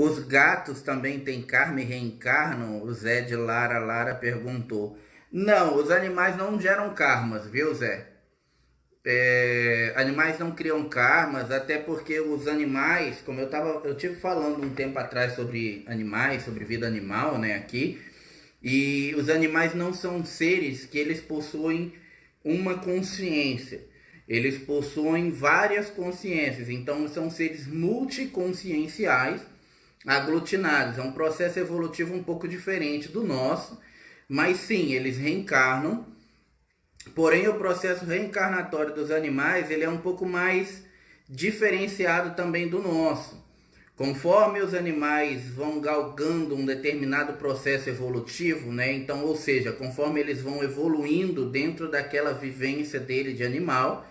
Os gatos também têm karma e reencarnam? O Zé de Lara Lara perguntou. Não, os animais não geram karmas, viu, Zé? Animais não criam karmas, até porque os animais, como eu tive falando um tempo atrás sobre animais, sobre vida animal, né, aqui, e os animais não são seres que eles possuem uma consciência. Eles possuem várias consciências, então são seres multiconscienciais aglutinados. É um processo evolutivo um pouco diferente do nosso, mas sim, eles reencarnam. Porém, o processo reencarnatório dos animais ele é um pouco mais diferenciado também do nosso. Conforme os animais vão galgando um determinado processo evolutivo, né? Então, ou seja, conforme eles vão evoluindo dentro daquela vivência dele de animal,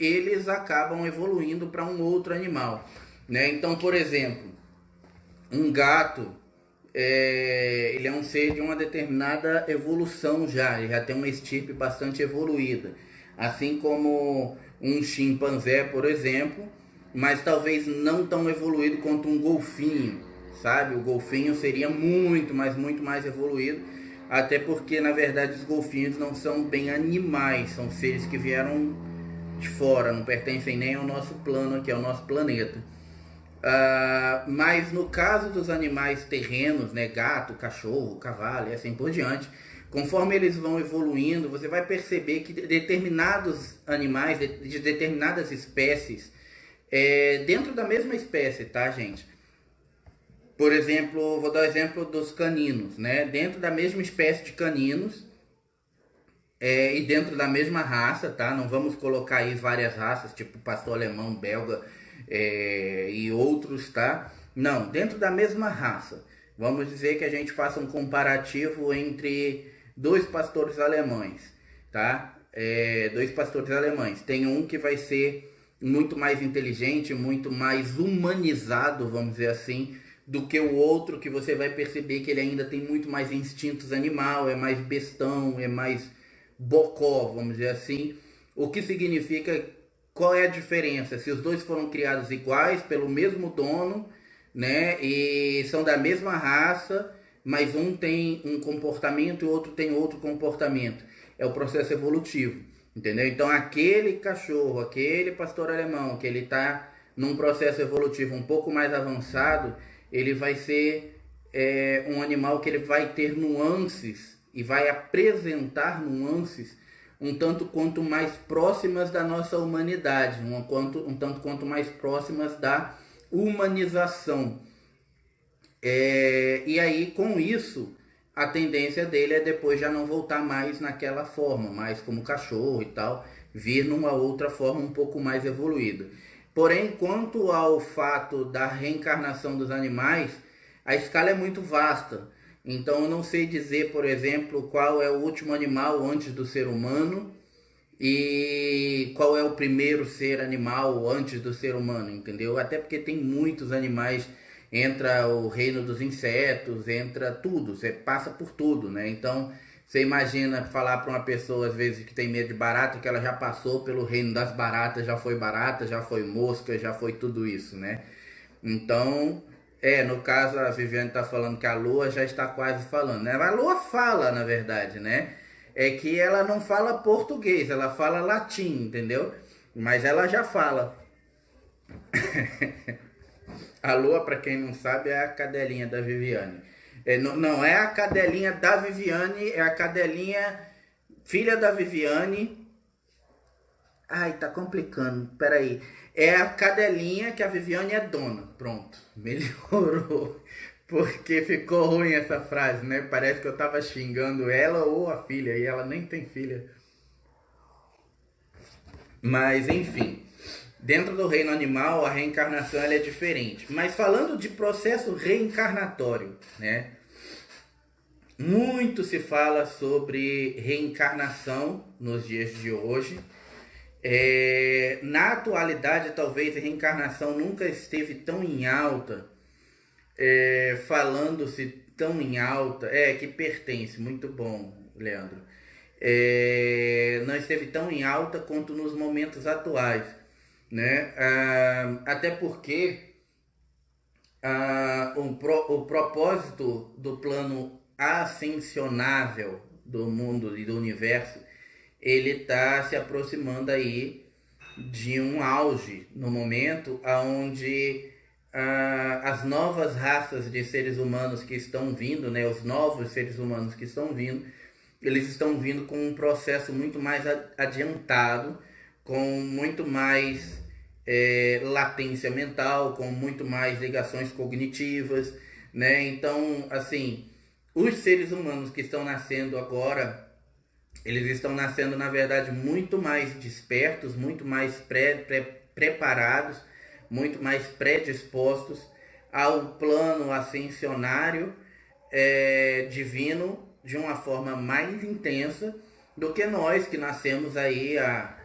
eles acabam evoluindo para um outro animal, né? Então, por exemplo, um gato, ele é um ser de uma determinada evolução já, ele já tem uma estirpe bastante evoluída, assim como um chimpanzé, por exemplo, mas talvez não tão evoluído quanto um golfinho, sabe? O golfinho seria muito, mas muito mais evoluído, até porque na verdade os golfinhos não são bem animais, são seres que vieram de fora, não pertencem nem ao nosso plano aqui, ao nosso planeta. Mas no caso dos animais terrenos, né, gato, cachorro, cavalo e assim por diante, conforme eles vão evoluindo, você vai perceber que determinados animais, de determinadas espécies, dentro da mesma espécie, tá, gente? Por exemplo, vou dar o exemplo dos caninos, né? Dentro da mesma espécie de caninos, e dentro da mesma raça, tá? Não vamos colocar aí várias raças, tipo pastor alemão, belga, e outros, tá? Não, dentro da mesma raça. Vamos dizer que a gente faça um comparativo entre dois pastores alemães, tá? Dois pastores alemães. Tem um que vai ser muito mais inteligente, muito mais humanizado, vamos dizer assim, do que o outro, que você vai perceber que ele ainda tem muito mais instintos animal, é mais bestão, é mais bocó, vamos dizer assim. O que significa, qual é a diferença? Se os dois foram criados iguais pelo mesmo dono, né, e são da mesma raça, mas um tem um comportamento e o outro tem outro comportamento. É o processo evolutivo, entendeu? Então aquele cachorro, aquele pastor alemão, que ele está num processo evolutivo um pouco mais avançado, ele vai ser um animal que ele vai ter nuances e vai apresentar nuances um tanto quanto mais próximas da nossa humanidade, um tanto quanto mais próximas da humanização. E aí, com isso, a tendência dele é depois já não voltar mais naquela forma, mais como cachorro e tal, vir numa outra forma um pouco mais evoluída. Porém, quanto ao fato da reencarnação dos animais, a escala é muito vasta. Então, eu não sei dizer, por exemplo, qual é o último animal antes do ser humano e qual é o primeiro ser animal antes do ser humano, entendeu? Até porque tem muitos animais, entra o reino dos insetos, entra tudo, você passa por tudo, né? Então, você imagina falar para uma pessoa às vezes que tem medo de barata, que ela já passou pelo reino das baratas, já foi barata, já foi mosca, já foi tudo isso, né? Então, no caso a Viviane está falando que a Lua já está quase falando, né? A Lua fala, na verdade, né? É que ela não fala português, ela fala latim, entendeu? Mas ela já fala. A Lua, para quem não sabe, é a cadelinha da Viviane. Não, não é a cadelinha da Viviane, é a cadelinha filha da Viviane. Ai, tá complicando. Peraí. É a cadelinha que a Viviane é dona. Pronto. Melhorou. Porque ficou ruim essa frase, né? Parece que eu tava xingando ela ou a filha. E ela nem tem filha. Mas, enfim. Dentro do reino animal, a reencarnação ela é diferente. Mas falando de processo reencarnatório, né? Muito se fala sobre reencarnação nos dias de hoje. Na atualidade, talvez a reencarnação nunca esteve tão em alta, falando-se tão em alta, que pertence, muito bom, Leandro. Não esteve tão em alta quanto nos momentos atuais, né? Até porque o propósito do plano ascensionável do mundo e do universo, ele está se aproximando aí de um auge no momento onde as novas raças de seres humanos que estão vindo, né, os novos seres humanos que estão vindo, eles estão vindo com um processo muito mais adiantado, com muito mais latência mental, com muito mais ligações cognitivas, né? Então, assim, os seres humanos que estão nascendo agora, eles estão nascendo, na verdade, muito mais despertos, muito mais preparados, muito mais predispostos ao plano ascensionário divino de uma forma mais intensa do que nós que nascemos aí há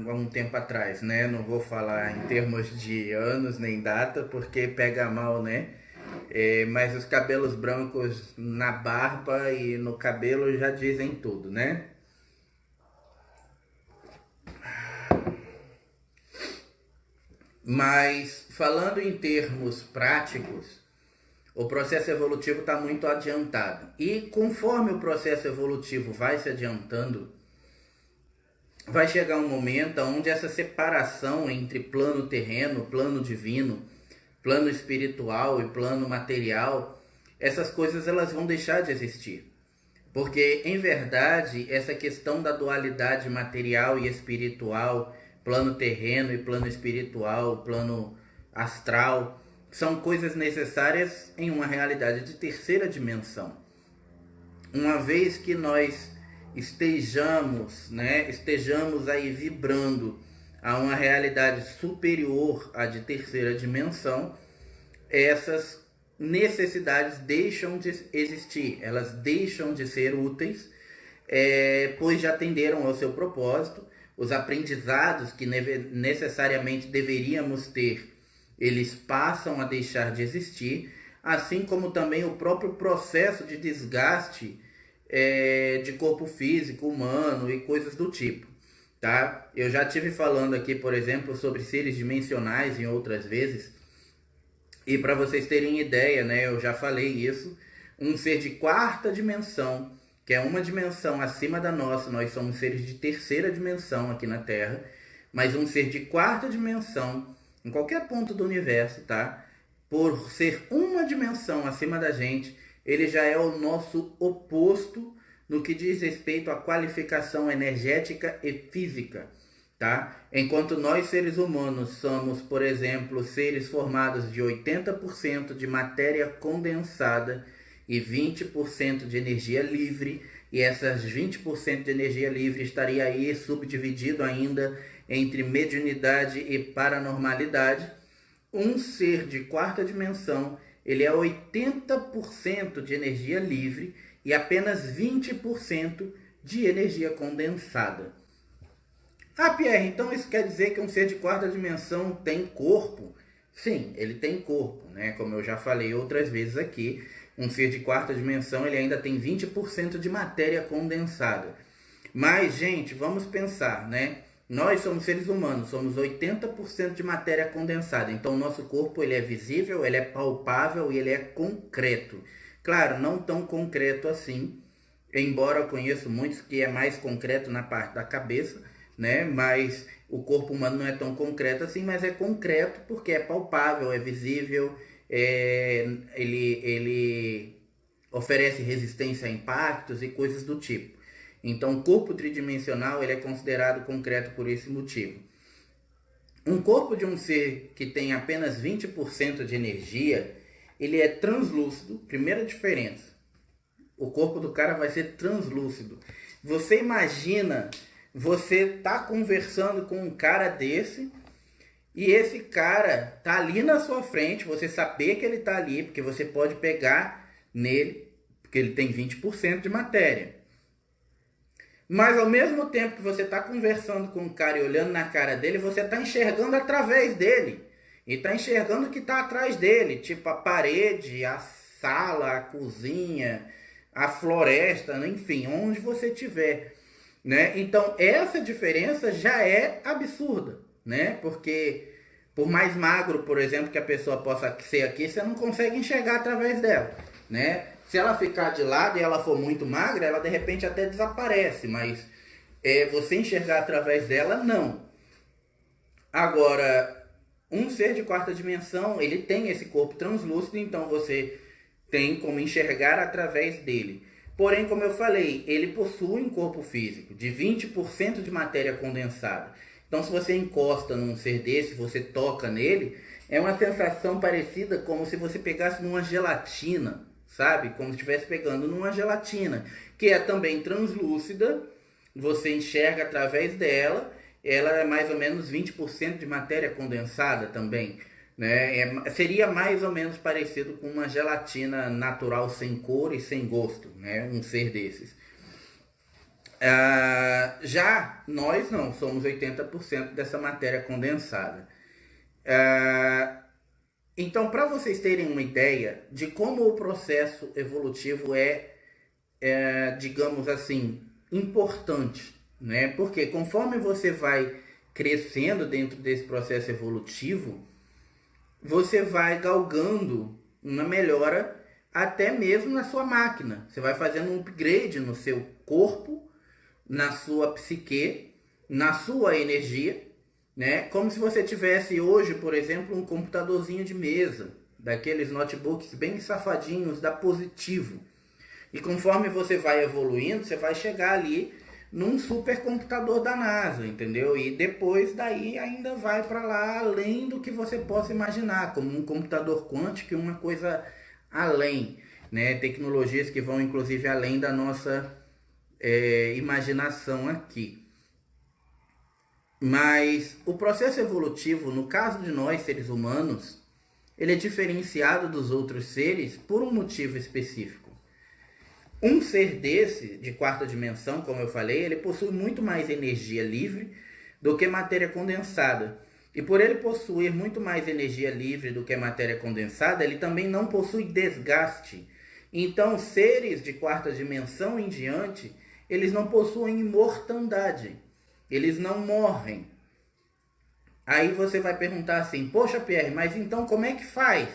um tempo atrás, né? Não vou falar em termos de anos nem data, porque pega mal, né? Mas os cabelos brancos na barba e no cabelo já dizem tudo, né? Mas falando em termos práticos, o processo evolutivo está muito adiantado. E conforme o processo evolutivo vai se adiantando, vai chegar um momento onde essa separação entre plano terreno, plano divino, plano espiritual e plano material, essas coisas elas vão deixar de existir. Porque, em verdade, essa questão da dualidade material e espiritual, plano terreno e plano espiritual, plano astral, são coisas necessárias em uma realidade de terceira dimensão. Uma vez que nós estejamos aí vibrando a uma realidade superior à de terceira dimensão, essas necessidades deixam de existir, elas deixam de ser úteis, pois já atenderam ao seu propósito. Os aprendizados que necessariamente deveríamos ter, eles passam a deixar de existir, assim como também o próprio processo de desgaste de corpo físico humano e coisas do tipo, tá? Eu já tive falando aqui, por exemplo, sobre seres dimensionais em outras vezes, e para vocês terem ideia, né, eu já falei isso, um ser de quarta dimensão, que é uma dimensão acima da nossa, nós somos seres de terceira dimensão aqui na Terra, mas um ser de quarta dimensão, em qualquer ponto do universo, tá? Por ser uma dimensão acima da gente, ele já é o nosso oposto no que diz respeito à qualificação energética e física, tá? Enquanto nós seres humanos somos, por exemplo, seres formados de 80% de matéria condensada e 20% de energia livre, e essas 20% de energia livre estaria aí subdividido ainda entre mediunidade e paranormalidade. Um ser de quarta dimensão, ele é 80% de energia livre e apenas 20% de energia condensada. Ah, Pierre, então isso quer dizer que um ser de quarta dimensão tem corpo? Sim, ele tem corpo, né? Como eu já falei outras vezes aqui, um ser de quarta dimensão ele ainda tem 20% de matéria condensada. Mas, gente, vamos pensar, né? Nós somos seres humanos, somos 80% de matéria condensada. Então, o nosso corpo ele é visível, ele é palpável e ele é concreto. Claro, não tão concreto assim, embora eu conheço muitos que é mais concreto na parte da cabeça, né? Mas o corpo humano não é tão concreto assim, mas é concreto porque é palpável, é visível, ele oferece resistência a impactos e coisas do tipo. Então, o corpo tridimensional ele é considerado concreto por esse motivo. Um corpo de um ser que tem apenas 20% de energia, ele é translúcido. Primeira diferença, o corpo do cara vai ser translúcido. Você imagina, você tá conversando com um cara desse, e esse cara tá ali na sua frente, você saber que ele tá ali, porque você pode pegar nele, porque ele tem 20% de matéria. Mas ao mesmo tempo que você está conversando com o cara e olhando na cara dele, você está enxergando através dele. E está enxergando o que está atrás dele, tipo a parede, a sala, a cozinha, a floresta, enfim, onde você estiver, né? Então essa diferença já é absurda, né? Porque Por mais magro, por exemplo, que a pessoa possa ser aqui, você não consegue enxergar através dela, né? Se ela ficar de lado e ela for muito magra, ela de repente até desaparece, mas você enxergar através dela, não. Agora, um ser de quarta dimensão, ele tem esse corpo translúcido, então você tem como enxergar através dele. Porém, como eu falei, ele possui um corpo físico de 20% de matéria condensada. Então, se você encosta num ser desse, você toca nele, é uma sensação parecida como se você pegasse numa gelatina, sabe? Como se estivesse pegando numa gelatina, que é também translúcida, você enxerga através dela, ela é mais ou menos 20% de matéria condensada também, né? Seria mais ou menos parecido com uma gelatina natural sem cor e sem gosto, né? Um ser desses. Já nós não, somos 80% dessa matéria condensada. Então, para vocês terem uma ideia de como o processo evolutivo digamos assim, importante, né? Porque conforme você vai crescendo dentro desse processo evolutivo, você vai galgando uma melhora até mesmo na sua máquina. Você vai fazendo um upgrade no seu corpo, na sua psique, na sua energia, né? Como se você tivesse hoje, por exemplo, um computadorzinho de mesa, daqueles notebooks bem safadinhos da Positivo. E conforme você vai evoluindo, você vai chegar ali num supercomputador da NASA, entendeu? E depois daí ainda vai para lá além do que você possa imaginar, como um computador quântico e uma coisa além, né? Tecnologias que vão inclusive além da nossa imaginação aqui. Mas o processo evolutivo, no caso de nós seres humanos, ele é diferenciado dos outros seres por um motivo específico. Um ser desse, de quarta dimensão, como eu falei, ele possui muito mais energia livre do que matéria condensada. E por ele possuir muito mais energia livre do que matéria condensada, ele também não possui desgaste. Então, seres de quarta dimensão em diante, eles não possuem imortandade. Eles não morrem. Aí você vai perguntar assim, poxa Pierre, mas então como é que faz?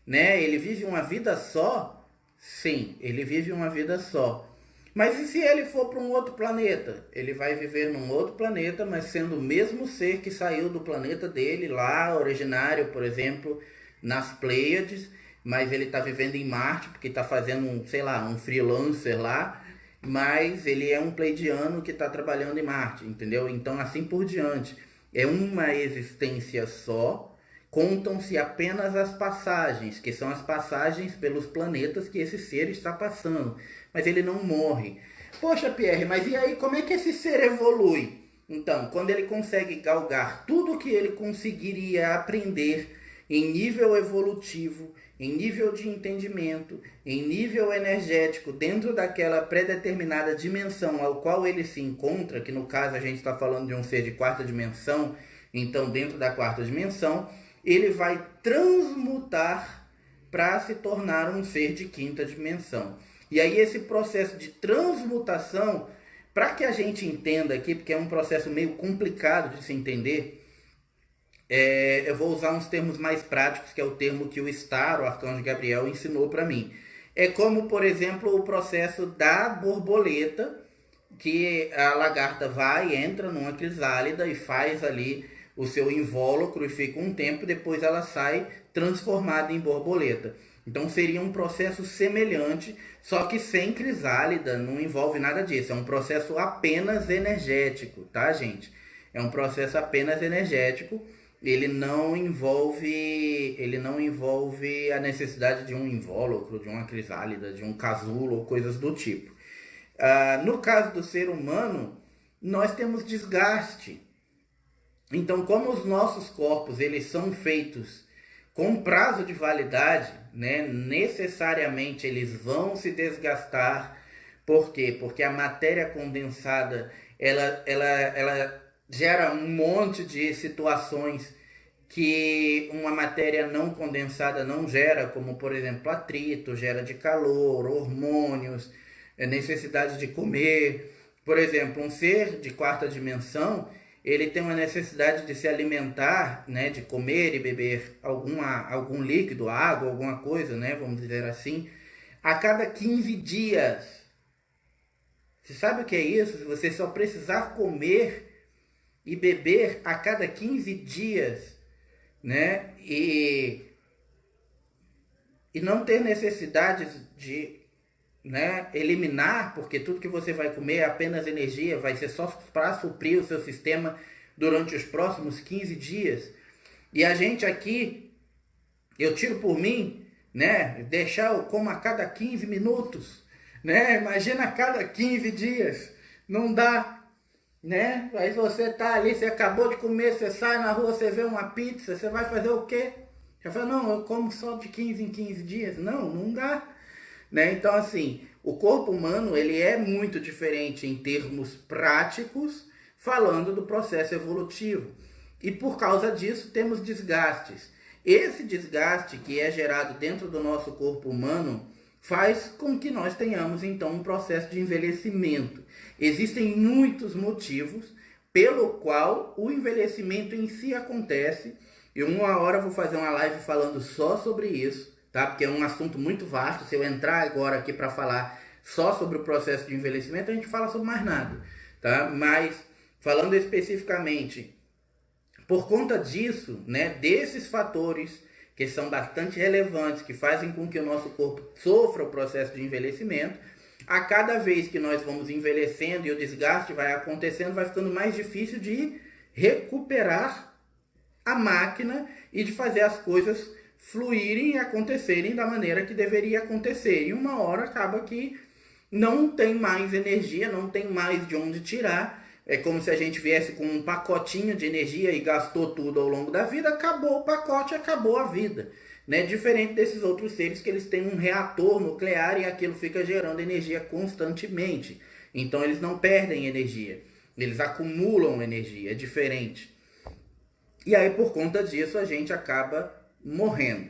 Né? Ele vive uma vida só? Sim, ele vive uma vida só. Mas e se ele for para um outro planeta? Ele vai viver num outro planeta, mas sendo o mesmo ser que saiu do planeta dele, lá, originário, por exemplo, nas Pleiades, mas ele está vivendo em Marte, porque está fazendo, sei lá, um freelancer lá, mas ele é um pleidiano que está trabalhando em Marte, entendeu? Então, assim por diante. É uma existência só, contam-se apenas as passagens, que são as passagens pelos planetas que esse ser está passando, mas ele não morre. Poxa, Pierre, mas e aí como é que esse ser evolui? Então, quando ele consegue galgar tudo o que ele conseguiria aprender em nível evolutivo, em nível de entendimento, em nível energético, dentro daquela pré-determinada dimensão ao qual ele se encontra, que no caso a gente está falando de um ser de quarta dimensão, então dentro da quarta dimensão, ele vai transmutar para se tornar um ser de quinta dimensão. E aí esse processo de transmutação, para que a gente entenda aqui, porque é um processo meio complicado de se entender, eu vou usar uns termos mais práticos, que é o termo que o Star, o Arcanjo Gabriel, ensinou para mim. É como, por exemplo, o processo da borboleta, que a lagarta vai, entra numa crisálida e faz ali o seu invólucro e fica um tempo, depois ela sai transformada em borboleta. Então seria um processo semelhante, só que sem crisálida, não envolve nada disso. É um processo apenas energético, tá, gente? É um processo apenas energético. Ele não envolve a necessidade de um invólucro, de uma crisálida, de um casulo ou coisas do tipo. No caso do ser humano, nós temos desgaste. Então, como os nossos corpos eles são feitos com prazo de validade, né, necessariamente eles vão se desgastar. Por quê? Porque a matéria condensada ela gera um monte de situações que uma matéria não condensada não gera, como por exemplo atrito, gera de calor, hormônios, necessidade de comer. Por exemplo, um ser de quarta dimensão, ele tem uma necessidade de se alimentar, né, de comer e beber algum líquido, água, alguma coisa, né, vamos dizer assim, a cada 15 dias. Você sabe o que é isso? Se você só precisar comer e beber a cada 15 dias, né, e não ter necessidade de, né, eliminar, porque tudo que você vai comer é apenas energia, vai ser só para suprir o seu sistema durante os próximos 15 dias. E a gente aqui, eu tiro por mim, né, deixar eu como a cada 15 minutos, né, imagina a cada 15 dias, não dá, né, aí você tá ali, você acabou de comer, você sai na rua, você vê uma pizza, você vai fazer o quê? Já fala, não, eu como só de 15 em 15 dias, não dá. Né? Então, assim, o corpo humano ele é muito diferente em termos práticos, falando do processo evolutivo. E por causa disso temos desgastes. Esse desgaste que é gerado dentro do nosso corpo humano faz com que nós tenhamos, então, um processo de envelhecimento. Existem muitos motivos pelo qual o envelhecimento em si acontece. E uma hora eu vou fazer uma live falando só sobre isso, tá? Porque é um assunto muito vasto. Se eu entrar agora aqui para falar só sobre o processo de envelhecimento, a gente fala sobre mais nada, tá? Mas falando especificamente, por conta disso, né, desses fatores que são bastante relevantes, que fazem com que o nosso corpo sofra o processo de envelhecimento, a cada vez que nós vamos envelhecendo e o desgaste vai acontecendo, vai ficando mais difícil de recuperar a máquina e de fazer as coisas fluírem e acontecerem da maneira que deveria acontecer. E uma hora acaba que não tem mais energia, não tem mais de onde tirar. É como se a gente viesse com um pacotinho de energia e gastou tudo ao longo da vida, acabou o pacote, acabou a vida. Né? Diferente desses outros seres que eles têm um reator nuclear e aquilo fica gerando energia constantemente. Então eles não perdem energia, eles acumulam energia, é diferente. E aí, por conta disso, a gente acaba morrendo.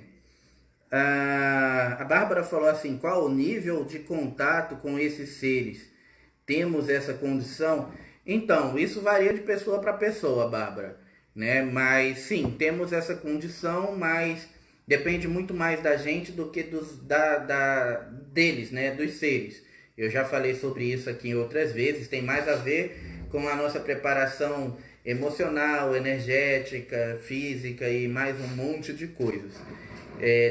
A Bárbara falou assim, qual o nível de contato com esses seres? Temos essa condição? Então, isso varia de pessoa para pessoa, Bárbara. Né? Mas, sim, temos essa condição, mas depende muito mais da gente do que deles, né? Dos seres. Eu já falei sobre isso aqui em outras vezes, tem mais a ver com a nossa preparação emocional, energética, física e mais um monte de coisas.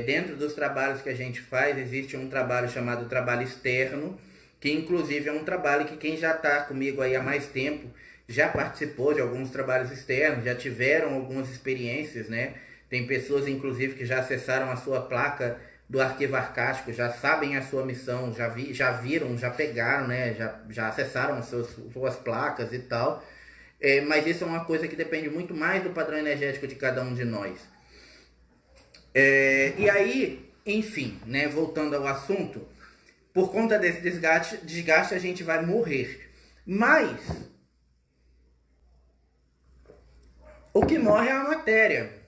Dentro dos trabalhos que a gente faz, existe um trabalho chamado trabalho externo, que inclusive é um trabalho que quem já está comigo aí há mais tempo já participou de alguns trabalhos externos, já tiveram algumas experiências, né? Tem pessoas, inclusive, que já acessaram a sua placa do arquivo arcástico, já sabem a sua missão, já viram, já pegaram, né? Já acessaram as suas placas e tal. Mas isso é uma coisa que depende muito mais do padrão energético de cada um de nós. E aí, enfim, né, voltando ao assunto, por conta desse desgaste a gente vai morrer. Mas o que morre é a matéria.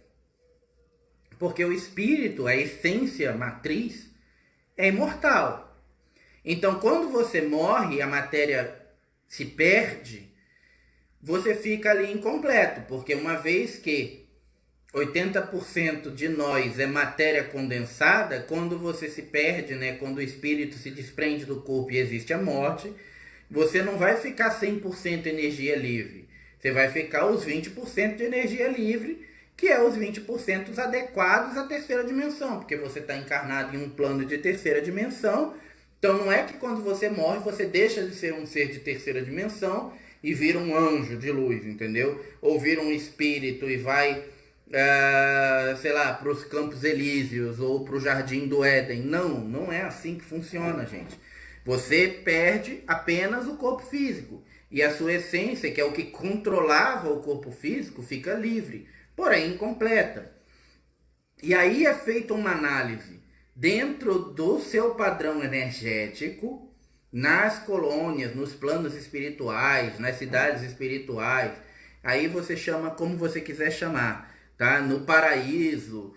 Porque o espírito, a essência, a matriz, é imortal. Então, quando você morre, a matéria se perde, você fica ali incompleto, porque uma vez que 80% de nós é matéria condensada, quando você se perde, né, quando o espírito se desprende do corpo e existe a morte, você não vai ficar 100% energia livre. Você vai ficar os 20% de energia livre, que é os 20% adequados à terceira dimensão, porque você está encarnado em um plano de terceira dimensão. Então não é que quando você morre, você deixa de ser um ser de terceira dimensão e vira um anjo de luz, entendeu? Ou vira um espírito e vai, sei lá, para os Campos Elíseos ou para o Jardim do Éden. Não é assim que funciona, gente. Você perde apenas o corpo físico. E a sua essência, que é o que controlava o corpo físico, fica livre, porém incompleta. E aí é feita uma análise dentro do seu padrão energético, nas colônias, nos planos espirituais, nas cidades espirituais. Aí você chama como você quiser chamar, tá? No paraíso,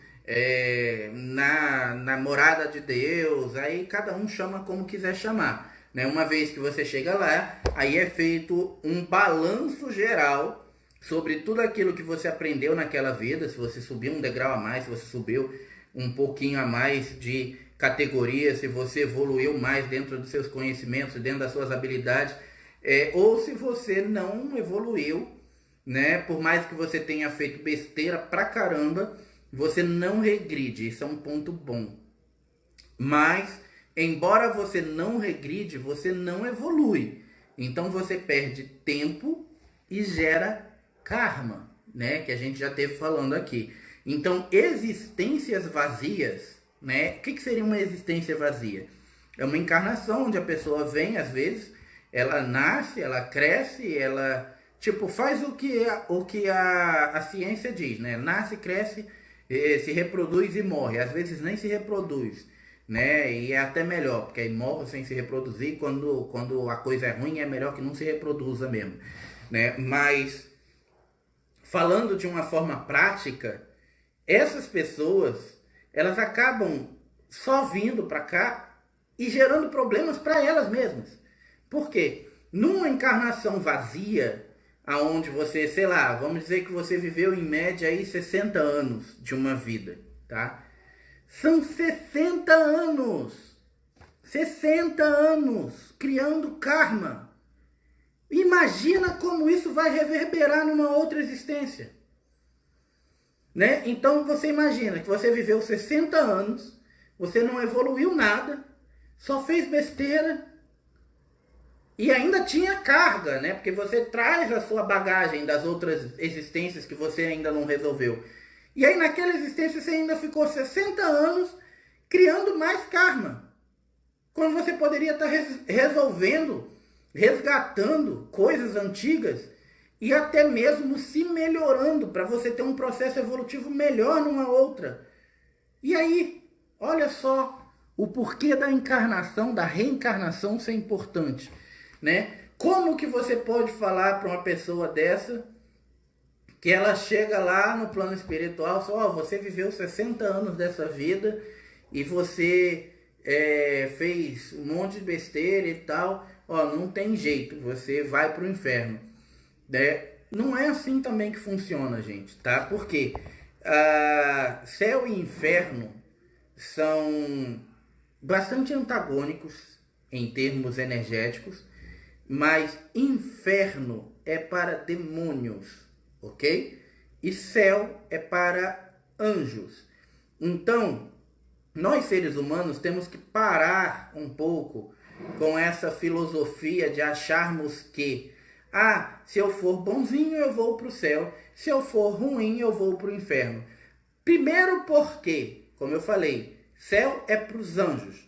na morada de Deus, aí cada um chama como quiser chamar, né? Uma vez que você chega lá, aí é feito um balanço geral sobre tudo aquilo que você aprendeu naquela vida, se você subiu um degrau a mais, se você subiu um pouquinho a mais de categoria, se você evoluiu mais dentro dos seus conhecimentos, dentro das suas habilidades, ou se você não evoluiu, né? Por mais que você tenha feito besteira pra caramba, você não regride, isso é um ponto bom. Mas, embora você não regride, você não evolui. Então você perde tempo e gera karma, né? Que a gente já teve falando aqui. Então, existências vazias, né? O que seria uma existência vazia? É uma encarnação onde a pessoa vem, às vezes, ela nasce, ela cresce, ela tipo faz o que a ciência diz, né? Nasce, cresce, se reproduz e morre. Às vezes nem se reproduz, né? E é até melhor, porque aí morre sem se reproduzir. Quando a coisa é ruim, é melhor que não se reproduza mesmo, né? Mas falando de uma forma prática, essas pessoas, elas acabam só vindo para cá e gerando problemas para elas mesmas. Por quê? Numa encarnação vazia, aonde você, sei lá, vamos dizer que você viveu em média aí 60 anos de uma vida, tá? São 60 anos! 60 anos criando karma. Imagina como isso vai reverberar numa outra existência. Né? Então você imagina que você viveu 60 anos, você não evoluiu nada, só fez besteira e ainda tinha carga, né? Porque você traz a sua bagagem das outras existências que você ainda não resolveu. E aí naquela existência você ainda ficou 60 anos criando mais karma. Quando você poderia estar resolvendo, resgatando coisas antigas e até mesmo se melhorando para você ter um processo evolutivo melhor numa outra. E aí, olha só o porquê da encarnação, da reencarnação ser importante, né? Como que você pode falar para uma pessoa dessa que ela chega lá no plano espiritual, só, você viveu 60 anos dessa vida e você fez um monte de besteira e tal, não tem jeito, você vai pro inferno, né? Não é assim também que funciona, gente, tá? Porque céu e inferno são bastante antagônicos em termos energéticos, mas inferno é para demônios, ok? E céu é para anjos. Então, nós seres humanos temos que parar um pouco com essa filosofia de acharmos que se eu for bonzinho eu vou para o céu, se eu for ruim eu vou para o inferno. Primeiro porque, como eu falei, céu é para os anjos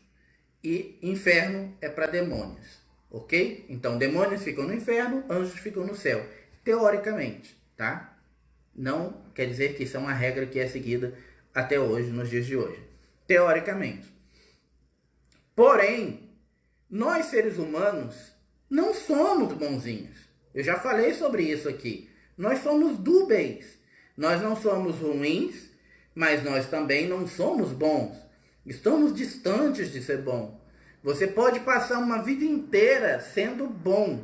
e inferno é para demônios, ok? Então demônios ficam no inferno, anjos ficam no céu, teoricamente, tá? Não quer dizer que isso é uma regra que é seguida até hoje, nos dias de hoje, teoricamente. Porém, nós seres humanos não somos bonzinhos. Eu já falei sobre isso aqui. Nós somos dúbeis. Nós não somos ruins, mas nós também não somos bons. Estamos distantes de ser bom. Você pode passar uma vida inteira sendo bom.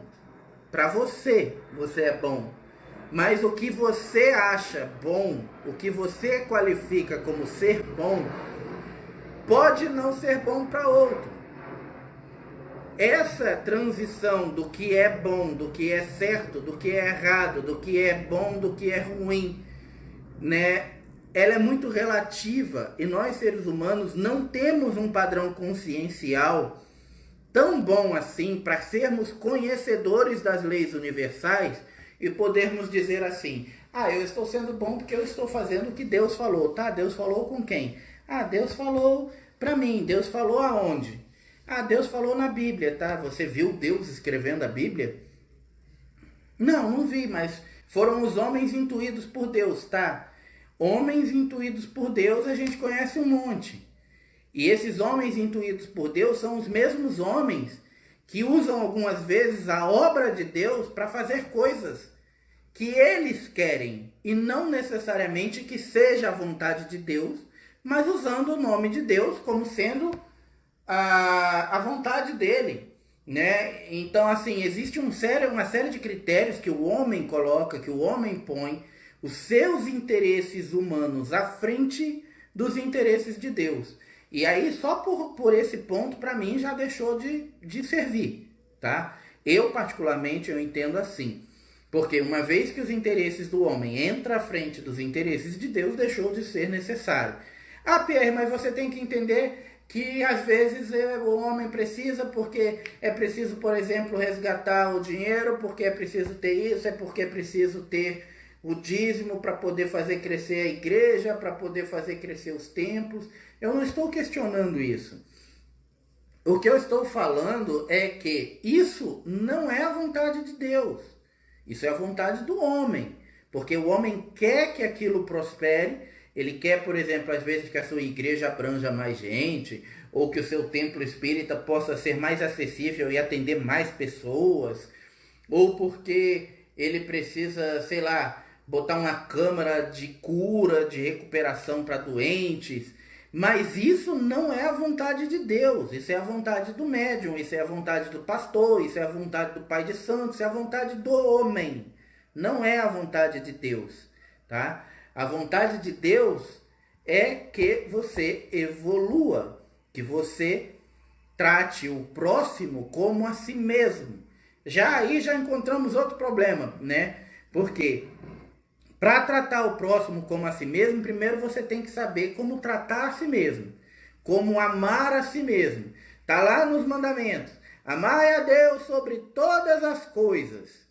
Para você, você é bom. Mas o que você acha bom, o que você qualifica como ser bom, pode não ser bom para outro. Essa transição do que é bom, do que é certo, do que é errado, do que é bom, do que é ruim, né? Ela é muito relativa e nós seres humanos não temos um padrão consciencial tão bom assim para sermos conhecedores das leis universais e podermos dizer assim, eu estou sendo bom porque eu estou fazendo o que Deus falou, tá? Deus falou com quem? Deus falou para mim. Deus falou aonde? Deus falou na Bíblia, tá? Você viu Deus escrevendo a Bíblia? Não vi, mas foram os homens intuídos por Deus, tá? Homens intuídos por Deus a gente conhece um monte. E esses homens intuídos por Deus são os mesmos homens que usam algumas vezes a obra de Deus para fazer coisas que eles querem e não necessariamente que seja a vontade de Deus, mas usando o nome de Deus como sendo a vontade dele. né? Então, assim, existe uma série de critérios que o homem coloca, que o homem põe os seus interesses humanos à frente dos interesses de Deus. E aí, só por esse ponto, para mim, já deixou de servir, tá? Eu, particularmente, eu entendo assim. Porque uma vez que os interesses do homem entram à frente dos interesses de Deus, deixou de ser necessário. Ah, Pierre, mas você tem que entender que às vezes o homem precisa, porque é preciso, por exemplo, resgatar o dinheiro, porque é preciso ter isso, é porque é preciso ter o dízimo para poder fazer crescer a igreja, para poder fazer crescer os templos. Eu não estou questionando isso. O que eu estou falando é que isso não é a vontade de Deus. Isso é a vontade do homem. Porque o homem quer que aquilo prospere. Ele quer, por exemplo, às vezes que a sua igreja abranja mais gente, ou que o seu templo espírita possa ser mais acessível e atender mais pessoas, ou porque ele precisa, sei lá, botar uma câmara de cura, de recuperação para doentes. Mas isso não é a vontade de Deus, isso é a vontade do médium, isso é a vontade do pastor, isso é a vontade do pai de santo, isso é a vontade do homem. Não é a vontade de Deus, tá? A vontade de Deus é que você evolua, que você trate o próximo como a si mesmo. Já aí já encontramos outro problema, né? Porque para tratar o próximo como a si mesmo, primeiro você tem que saber como tratar a si mesmo, como amar a si mesmo. Tá lá nos mandamentos. Amai a Deus sobre todas as coisas.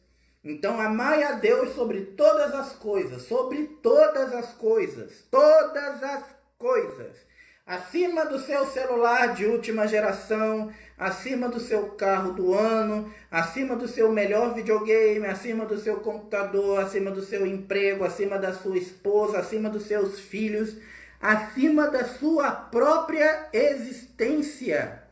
Então, amai a Deus sobre todas as coisas, todas as coisas. Acima do seu celular de última geração, acima do seu carro do ano, acima do seu melhor videogame, acima do seu computador, acima do seu emprego, acima da sua esposa, acima dos seus filhos, acima da sua própria existência.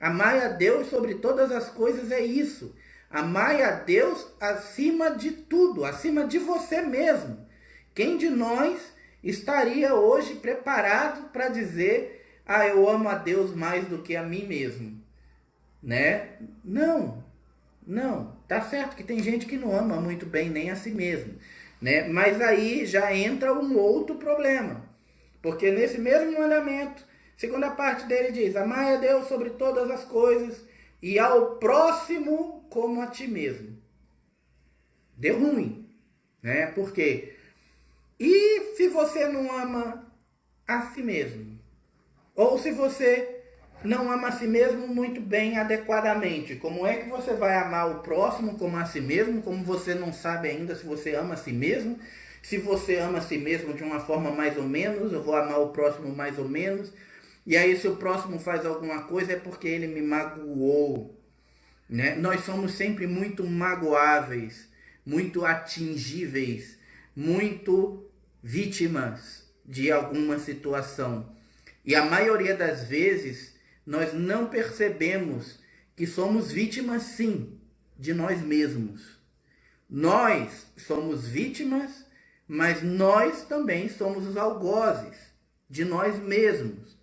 Amai a Deus sobre todas as coisas é isso. Amai a Deus acima de tudo, acima de você mesmo. Quem de nós estaria hoje preparado para dizer: ah, eu amo a Deus mais do que a mim mesmo, né? Não, não. Tá certo que tem gente que não ama muito bem nem a si mesmo, né? Mas aí já entra um outro problema, porque nesse mesmo mandamento, segunda parte dele diz: amai a Deus sobre todas as coisas e ao próximo como a ti mesmo. Deu ruim, né? Por quê? E se você não ama a si mesmo? Ou se você não ama a si mesmo muito bem, adequadamente, como é que você vai amar o próximo como a si mesmo, como você não sabe ainda se você ama a si mesmo? Se você ama a si mesmo de uma forma mais ou menos, eu vou amar o próximo mais ou menos. E aí se o próximo faz alguma coisa é porque ele me magoou, né? Nós somos sempre muito magoáveis, muito atingíveis, muito vítimas de alguma situação. E a maioria das vezes nós não percebemos que somos vítimas, sim, de nós mesmos. Nós somos vítimas, mas nós também somos os algozes de nós mesmos.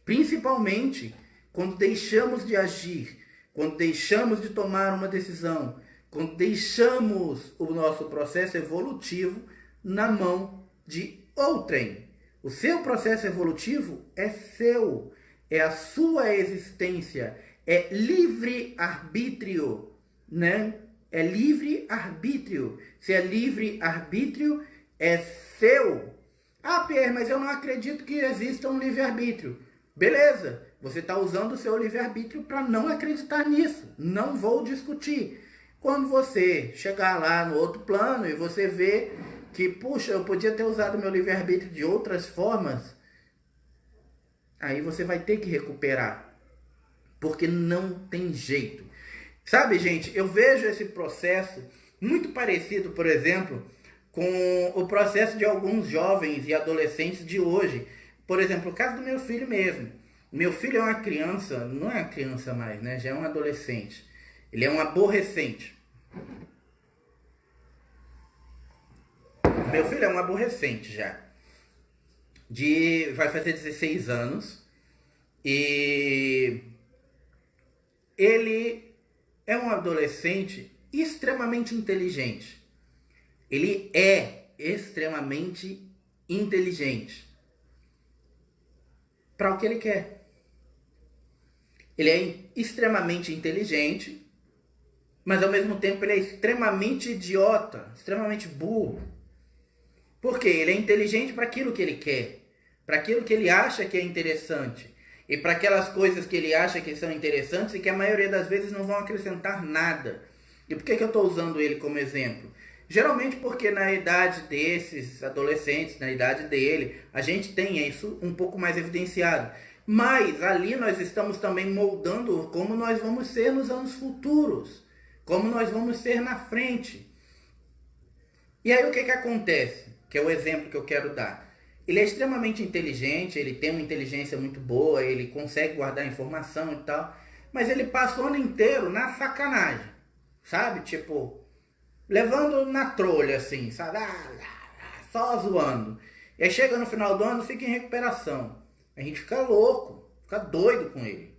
Principalmente quando deixamos de agir, quando deixamos de tomar uma decisão, quando deixamos o nosso processo evolutivo na mão de outrem. O seu processo evolutivo é seu, é a sua existência, é livre-arbítrio, né? É livre-arbítrio. Se é livre-arbítrio, é seu. Ah, Pierre, mas eu não acredito que exista um livre-arbítrio. Beleza, você está usando o seu livre-arbítrio para não acreditar nisso. Não vou discutir. Quando você chegar lá no outro plano e você ver que, puxa, eu podia ter usado meu livre-arbítrio de outras formas, aí você vai ter que recuperar. Porque não tem jeito. Sabe, gente, eu vejo esse processo muito parecido, por exemplo, com o processo de alguns jovens e adolescentes de hoje. Por exemplo, o caso do meu filho mesmo. Meu filho é uma criança, não é uma criança mais, né? Já é um adolescente. Ele é um aborrecente. Meu filho é um aborrecente já. Vai fazer 16 anos. E ele é um adolescente extremamente inteligente. Ele é extremamente inteligente para o que ele quer. Ele é extremamente inteligente, mas ao mesmo tempo ele é extremamente idiota, extremamente burro. Por quê? Ele é inteligente para aquilo que ele quer, para aquilo que ele acha que é interessante, e para aquelas coisas que ele acha que são interessantes e que a maioria das vezes não vão acrescentar nada. E por que eu estou usando ele como exemplo? Geralmente porque na idade desses adolescentes, na idade dele, a gente tem isso um pouco mais evidenciado. Mas ali nós estamos também moldando como nós vamos ser nos anos futuros, como nós vamos ser na frente. E aí o que acontece? Que é o exemplo que eu quero dar. Ele é extremamente inteligente, ele tem uma inteligência muito boa, ele consegue guardar informação e tal, mas ele passa o ano inteiro na sacanagem, sabe? Tipo, levando na trolha assim, sabe? Só zoando. E aí chega no final do ano, fica em recuperação. A gente fica louco, fica doido com ele.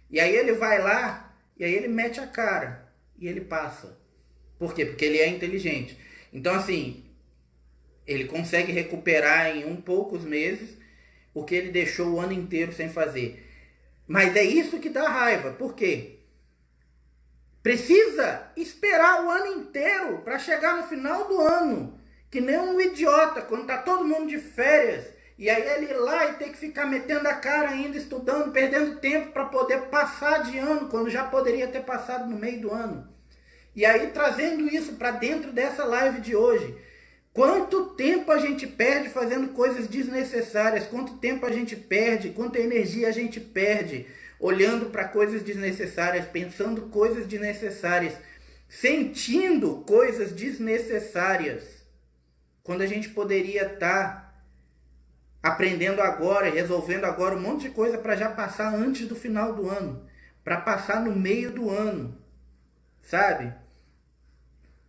E aí ele vai lá, e aí ele mete a cara, e ele passa. Por quê? Porque ele é inteligente. Então assim, ele consegue recuperar em poucos meses o que ele deixou o ano inteiro sem fazer. Mas é isso que dá raiva. Por quê? Precisa esperar o ano inteiro para chegar no final do ano. Que nem um idiota, quando tá todo mundo de férias. E aí ele ir lá e ter que ficar metendo a cara ainda, estudando, perdendo tempo para poder passar de ano, quando já poderia ter passado no meio do ano. E aí trazendo isso para dentro dessa live de hoje. Quanto tempo a gente perde fazendo coisas desnecessárias? Quanto tempo a gente perde? Quanta energia a gente perde olhando para coisas desnecessárias, pensando coisas desnecessárias, sentindo coisas desnecessárias, quando a gente poderia estar aprendendo agora e resolvendo agora um monte de coisa para já passar antes do final do ano, para passar no meio do ano, sabe?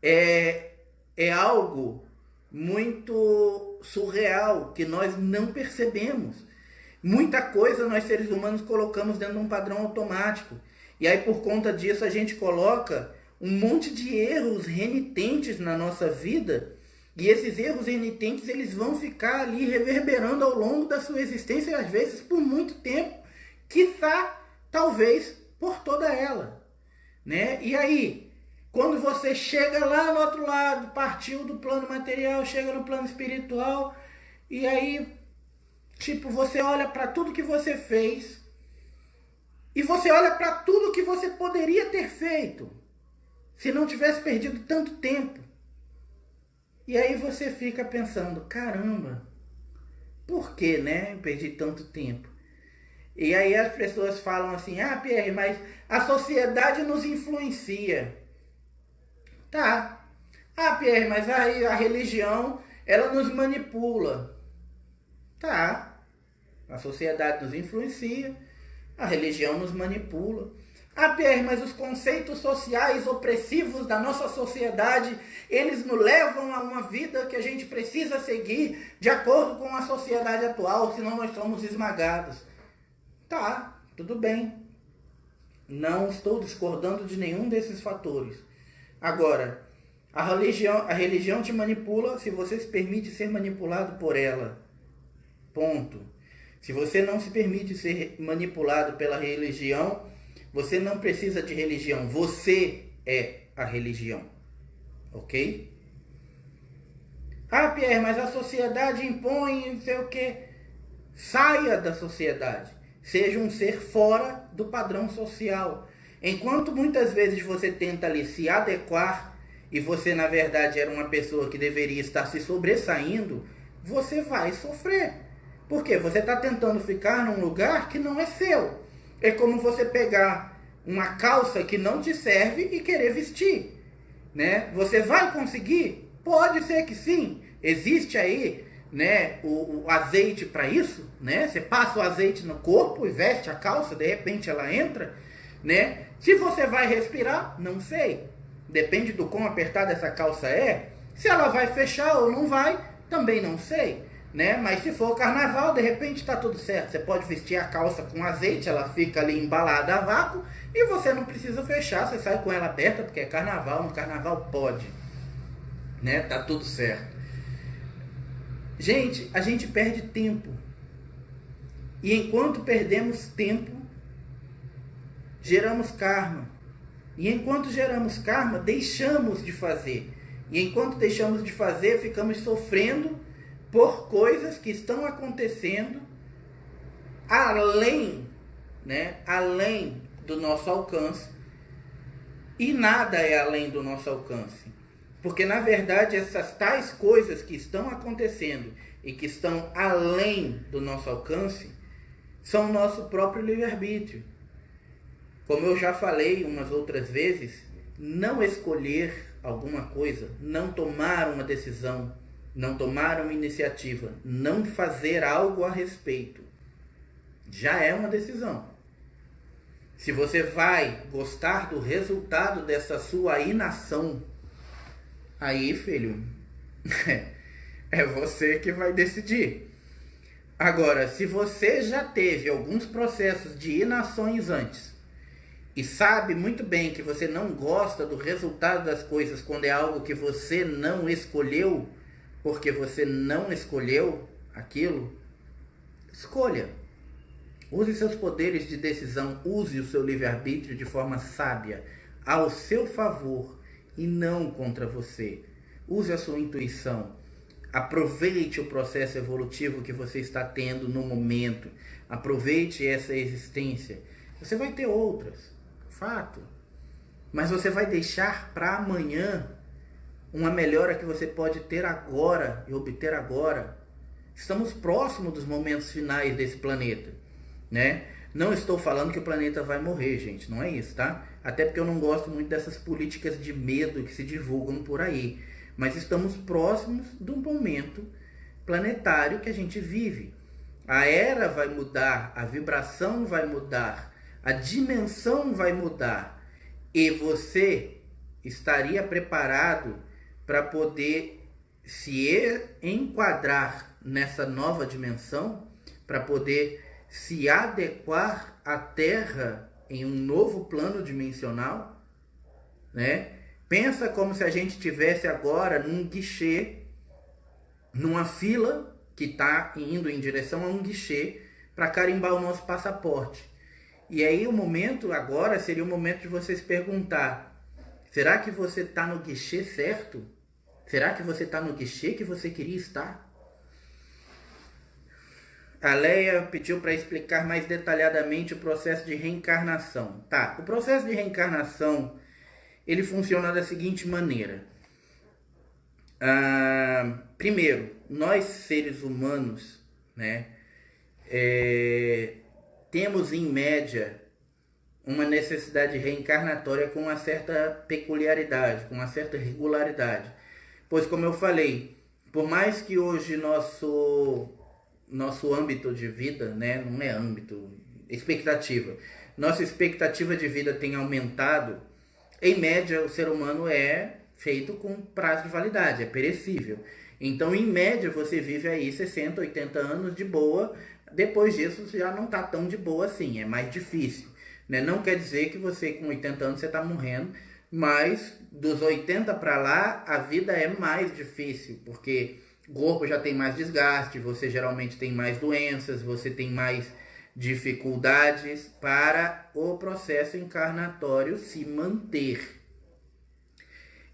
É algo muito surreal que nós não percebemos. Muita coisa nós seres humanos colocamos dentro de um padrão automático. E aí por conta disso a gente coloca um monte de erros renitentes na nossa vida. E esses erros renitentes eles vão ficar ali reverberando ao longo da sua existência e às vezes por muito tempo. Quiçá, talvez, por toda ela. Né? E aí, quando você chega lá no outro lado, partiu do plano material, chega no plano espiritual, e aí, tipo, você olha para tudo que você fez, e você olha para tudo que você poderia ter feito, se não tivesse perdido tanto tempo. E aí você fica pensando, caramba, por que, né, eu perdi tanto tempo? E aí as pessoas falam assim, Pierre, mas a sociedade nos influencia. Tá. Pierre, mas aí a religião, ela nos manipula. Tá. A sociedade nos influencia, a religião nos manipula. Pierre, mas os conceitos sociais opressivos da nossa sociedade, eles nos levam a uma vida que a gente precisa seguir de acordo com a sociedade atual, senão nós somos esmagados. Tá, tudo bem. Não estou discordando de nenhum desses fatores. Agora, a religião te manipula se você se permite ser manipulado por ela. Ponto. Se você não se permite ser manipulado pela religião, você não precisa de religião. Você é a religião. Ok? Pierre, mas a sociedade impõe não sei o quê. Saia da sociedade. Seja um ser fora do padrão social. Enquanto muitas vezes você tenta ali se adequar e você na verdade era uma pessoa que deveria estar se sobressaindo, você vai sofrer. Por quê? Você está tentando ficar num lugar que não é seu. É como você pegar uma calça que não te serve e querer vestir. Né? Você vai conseguir? Pode ser que sim. Existe aí, né, o azeite para isso, né? Você passa o azeite no corpo e veste a calça, de repente ela entra, né? Se você vai respirar, não sei. Depende do quão apertada essa calça é. Se ela vai fechar ou não vai, também não sei. né? Mas se for carnaval, de repente tá tudo certo. Você pode vestir a calça com azeite, ela fica ali embalada a vácuo e você não precisa fechar, você sai com ela aberta porque é carnaval, no carnaval pode, né? Tá tudo certo. Gente, a gente perde tempo. E enquanto perdemos tempo, geramos karma. E enquanto geramos karma, deixamos de fazer. E enquanto deixamos de fazer, ficamos sofrendo por coisas que estão acontecendo além, né? Além do nosso alcance. E nada é além do nosso alcance. Porque, na verdade, essas tais coisas que estão acontecendo e que estão além do nosso alcance são o nosso próprio livre-arbítrio. Como eu já falei umas outras vezes, não escolher alguma coisa, não tomar uma decisão, não tomar uma iniciativa, não fazer algo a respeito, já é uma decisão. Se você vai gostar do resultado dessa sua inação, aí, filho, é você que vai decidir. Agora, se você já teve alguns processos de inações antes e sabe muito bem que você não gosta do resultado das coisas quando é algo que você não escolheu, porque você não escolheu aquilo, escolha. Use seus poderes de decisão, use o seu livre-arbítrio de forma sábia, ao seu favor e não contra você. Use a sua intuição. Aproveite o processo evolutivo que você está tendo no momento. Aproveite essa existência. Você vai ter outras, fato. Mas você vai deixar para amanhã uma melhora que você pode ter agora e obter agora. Estamos próximos dos momentos finais desse planeta, né? Não estou falando que o planeta vai morrer, gente. Não é isso, tá? Até porque eu não gosto muito dessas políticas de medo que se divulgam por aí. Mas estamos próximos de um momento planetário que a gente vive. A era vai mudar, a vibração vai mudar, a dimensão vai mudar. E você estaria preparado para poder se enquadrar nessa nova dimensão, para poder se adequar à Terra em um novo plano dimensional, né? Pensa como se a gente tivesse agora num guichê, numa fila que está indo em direção a um guichê para carimbar o nosso passaporte. E aí o momento agora seria o momento de você se perguntar: será que você está no guichê certo? Será que você está no guichê que você queria estar? A Leia pediu para explicar mais detalhadamente o processo de reencarnação. Tá, o processo de reencarnação ele funciona da seguinte maneira. Primeiro, nós seres humanos, né, temos em média uma necessidade reencarnatória com uma certa peculiaridade, com uma certa regularidade. Pois, como eu falei, por mais que hoje nosso âmbito de vida, né, não é âmbito, expectativa, nossa expectativa de vida tem aumentado, em média o ser humano é feito com prazo de validade, é perecível. Então, em média, você vive aí 60, 80 anos de boa, depois disso já não está tão de boa assim, é mais difícil, né? Não quer dizer que você com 80 anos você está morrendo, mas dos 80 para lá a vida é mais difícil, porque o corpo já tem mais desgaste, você geralmente tem mais doenças, você tem mais dificuldades para o processo encarnatório se manter.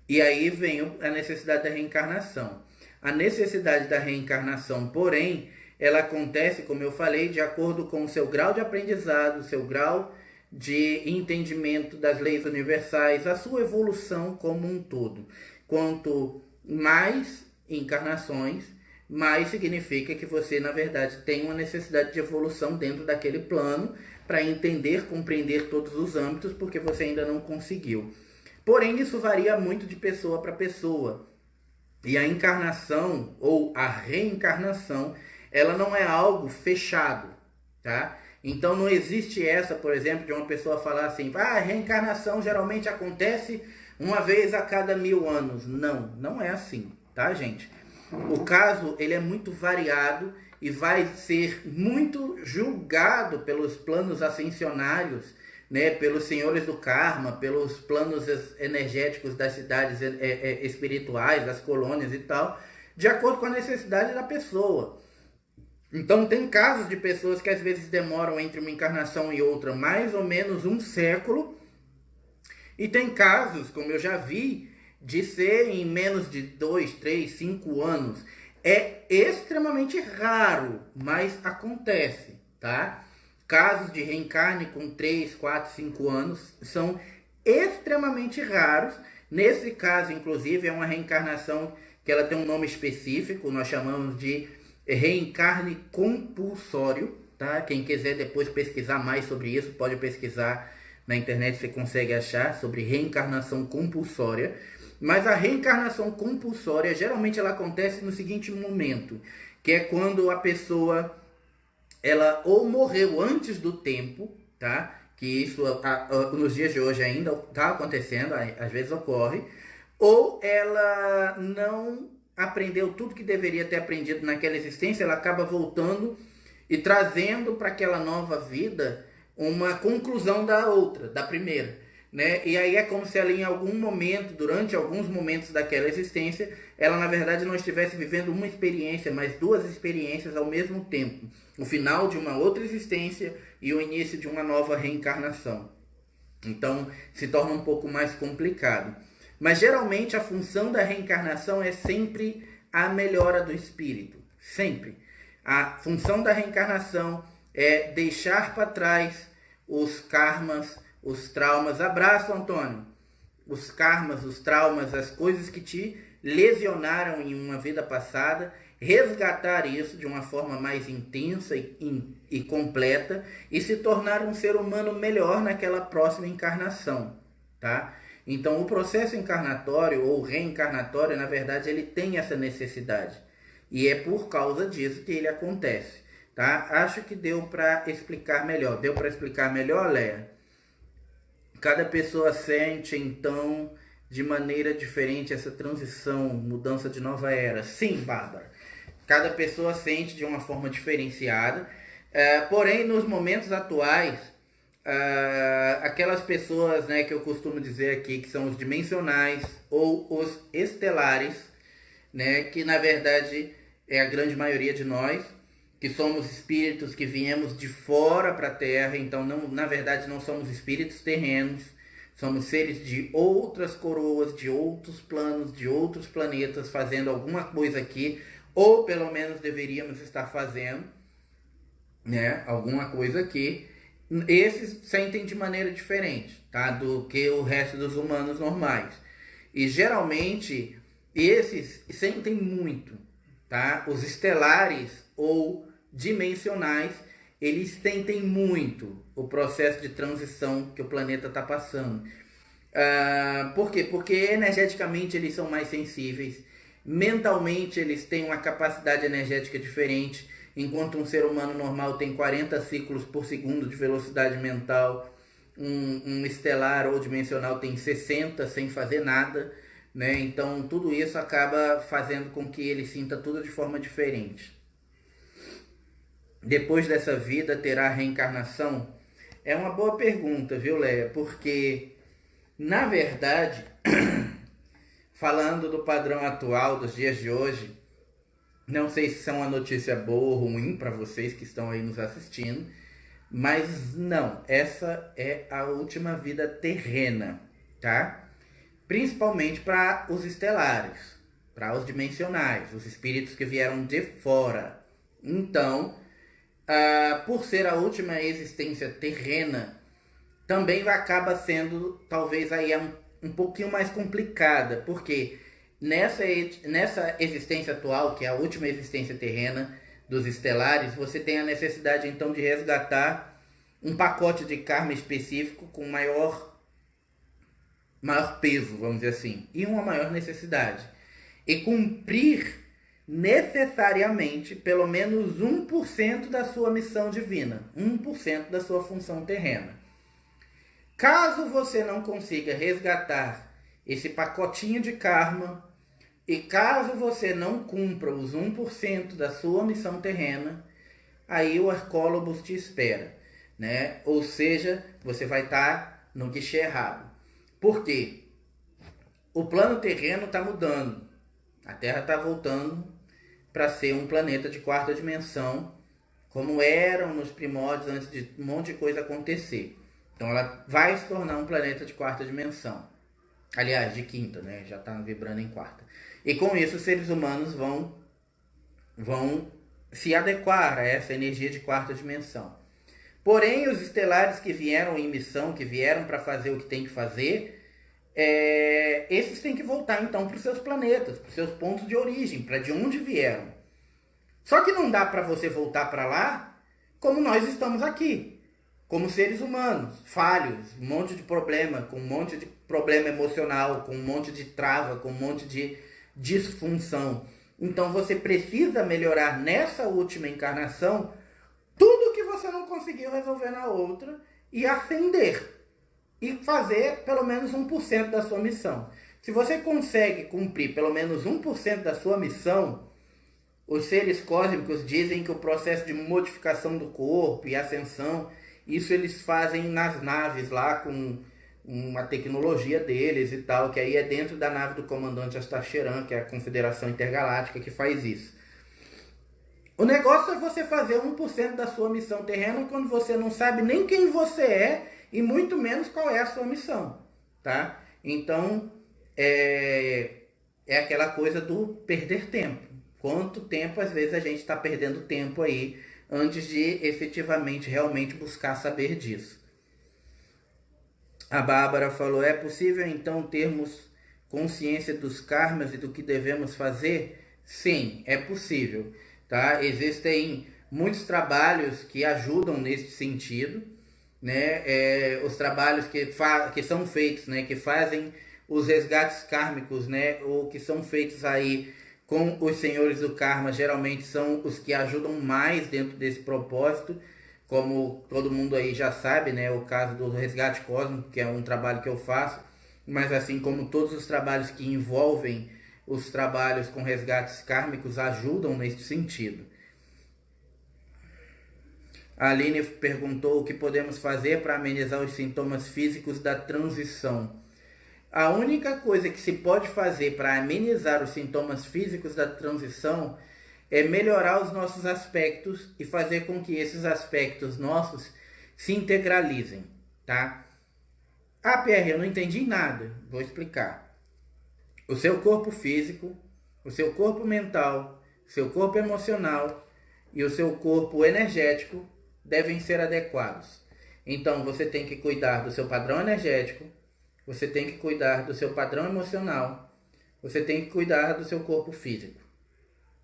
E aí vem a necessidade da reencarnação. A necessidade da reencarnação, porém, ela acontece, como eu falei, de acordo com o seu grau de aprendizado, o seu grau de entendimento das leis universais, a sua evolução como um todo. Quanto mais encarnações, mais significa que você, na verdade, tem uma necessidade de evolução dentro daquele plano para entender, compreender todos os âmbitos, porque você ainda não conseguiu. Porém, isso varia muito de pessoa para pessoa. E a encarnação ou a reencarnação, ela não é algo fechado, tá? Então não existe essa, por exemplo, de uma pessoa falar assim: a reencarnação geralmente acontece uma vez a cada 1000 anos. Não, não é assim, tá, gente? o caso ele é muito variado e vai ser muito julgado pelos planos ascensionários, né, pelos senhores do karma, pelos planos energéticos das cidades espirituais, das colônias e tal, de acordo com a necessidade da pessoa. Então tem casos de pessoas que às vezes demoram entre uma encarnação e outra mais ou menos um século, e tem casos, como eu já vi, de ser em menos de 2, 3, 5 anos. É extremamente raro, mas acontece, tá? Casos de reencarne com 3, 4, 5 anos são extremamente raros. Nesse caso, inclusive, é uma reencarnação que ela tem um nome específico, nós chamamos de reencarne compulsório, tá? Quem quiser depois pesquisar mais sobre isso, pode pesquisar na internet, você consegue achar sobre reencarnação compulsória. Mas a reencarnação compulsória, geralmente ela acontece no seguinte momento, que é quando a pessoa, ela ou morreu antes do tempo, tá? Que isso nos dias de hoje ainda está acontecendo, às vezes ocorre, ou ela não aprendeu tudo que deveria ter aprendido naquela existência, ela acaba voltando e trazendo para aquela nova vida uma conclusão da outra, da primeira, né? E aí é como se ela em algum momento, durante alguns momentos daquela existência, ela na verdade não estivesse vivendo uma experiência, mas duas experiências ao mesmo tempo. O final de uma outra existência e o início de uma nova reencarnação. Então se torna um pouco mais complicado. Mas geralmente a função da reencarnação é sempre a melhora do espírito. Sempre. A função da reencarnação é deixar para trás os karmas, os traumas. Abraço, Antônio. Os karmas, os traumas, as coisas que te lesionaram em uma vida passada, resgatar isso de uma forma mais intensa e completa e se tornar um ser humano melhor naquela próxima encarnação, tá? Então o processo encarnatório ou reencarnatório, na verdade, ele tem essa necessidade. E é por causa disso que ele acontece, tá? Acho que deu para explicar melhor. Deu para explicar melhor, Léa? Cada pessoa sente, então, de maneira diferente essa transição, mudança de nova era. Sim, Bárbara. Cada pessoa sente de uma forma diferenciada. Porém, nos momentos atuais, aquelas pessoas, né, que eu costumo dizer aqui, que são os dimensionais ou os estelares, né, que na verdade é a grande maioria de nós, que somos espíritos que viemos de fora para a Terra, então não, na verdade não somos espíritos terrenos, somos seres de outras coroas, de outros planos, de outros planetas, fazendo alguma coisa aqui, ou pelo menos deveríamos estar fazendo, né, alguma coisa aqui. Esses sentem de maneira diferente, tá, do que o resto dos humanos normais. E geralmente esses sentem muito, tá? Os estelares ou dimensionais, eles sentem muito o processo de transição que o planeta está passando. Por quê? Porque energeticamente eles são mais sensíveis, mentalmente eles têm uma capacidade energética diferente. Enquanto um ser humano normal tem 40 ciclos por segundo de velocidade mental, um estelar ou dimensional tem 60 sem fazer nada, né? Então tudo isso acaba fazendo com que ele sinta tudo de forma diferente. Depois dessa vida terá reencarnação? É uma boa pergunta, viu, Léa? Porque, na verdade, falando do padrão atual dos dias de hoje, não sei se isso é uma notícia boa ou ruim para vocês que estão aí nos assistindo, mas não, essa é a última vida terrena, tá? Principalmente para os estelares, para os dimensionais, os espíritos que vieram de fora. Então, por ser a última existência terrena, também acaba sendo talvez aí um pouquinho mais complicada, porque nessa existência atual, que é a última existência terrena dos estelares, você tem a necessidade então de resgatar um pacote de karma específico com maior peso, vamos dizer assim, e uma maior necessidade. E cumprir necessariamente pelo menos 1% da sua missão divina, 1% da sua função terrena. Caso você não consiga resgatar esse pacotinho de karma E caso você não cumpra os 1% da sua missão terrena, aí o Hercólobos te espera, né? Ou seja, você vai estar no guichê errado. Por quê? O plano terreno está mudando. A Terra está voltando para ser um planeta de quarta dimensão, como eram nos primórdios antes de um monte de coisa acontecer. Então ela vai se tornar um planeta de quarta dimensão. Aliás, de quinta, né? Já está vibrando em quarta. E com isso os seres humanos vão se adequar a essa energia de quarta dimensão. Porém, os estelares que vieram em missão, que vieram para fazer o que tem que fazer, esses têm que voltar então para os seus planetas, para os seus pontos de origem, para de onde vieram. Só que não dá para você voltar para lá como nós estamos aqui, como seres humanos, falhos, um monte de problema, com um monte de problema emocional, com um monte de trava, com um monte de disfunção. Então você precisa melhorar nessa última encarnação tudo que você não conseguiu resolver na outra e ascender. E fazer pelo menos 1% da sua missão. Se você consegue cumprir pelo menos 1% da sua missão, os seres cósmicos dizem que o processo de modificação do corpo e ascensão, isso eles fazem nas naves lá com uma tecnologia deles e tal, que aí é dentro da nave do comandante Astacheran, que é a Confederação Intergaláctica, que faz isso. O negócio é você fazer 1% da sua missão terrena quando você não sabe nem quem você é e muito menos qual é a sua missão, tá? Então, é aquela coisa do perder tempo. Quanto tempo, às vezes, a gente está perdendo tempo aí antes de efetivamente, realmente buscar saber disso. A Bárbara falou, é possível então termos consciência dos karmas e do que devemos fazer? Sim, é possível, tá? Existem muitos trabalhos que ajudam nesse sentido, né? Os trabalhos que são feitos, né? Que fazem os resgates kármicos, né? Ou que são feitos aí com os senhores do karma, geralmente são os que ajudam mais dentro desse propósito, como todo mundo aí já sabe, né? O caso do resgate cósmico, que é um trabalho que eu faço, mas assim como todos os trabalhos que envolvem os trabalhos com resgates kármicos ajudam nesse sentido. A Aline perguntou o que podemos fazer para amenizar os sintomas físicos da transição. A única coisa que se pode fazer para amenizar os sintomas físicos da transição é melhorar os nossos aspectos e fazer com que esses aspectos nossos se integralizem, tá? Ah, Pierre, eu não entendi nada. Vou explicar. O seu corpo físico, o seu corpo mental, seu corpo emocional e o seu corpo energético devem ser adequados. Então, você tem que cuidar do seu padrão energético, você tem que cuidar do seu padrão emocional, você tem que cuidar do seu corpo físico,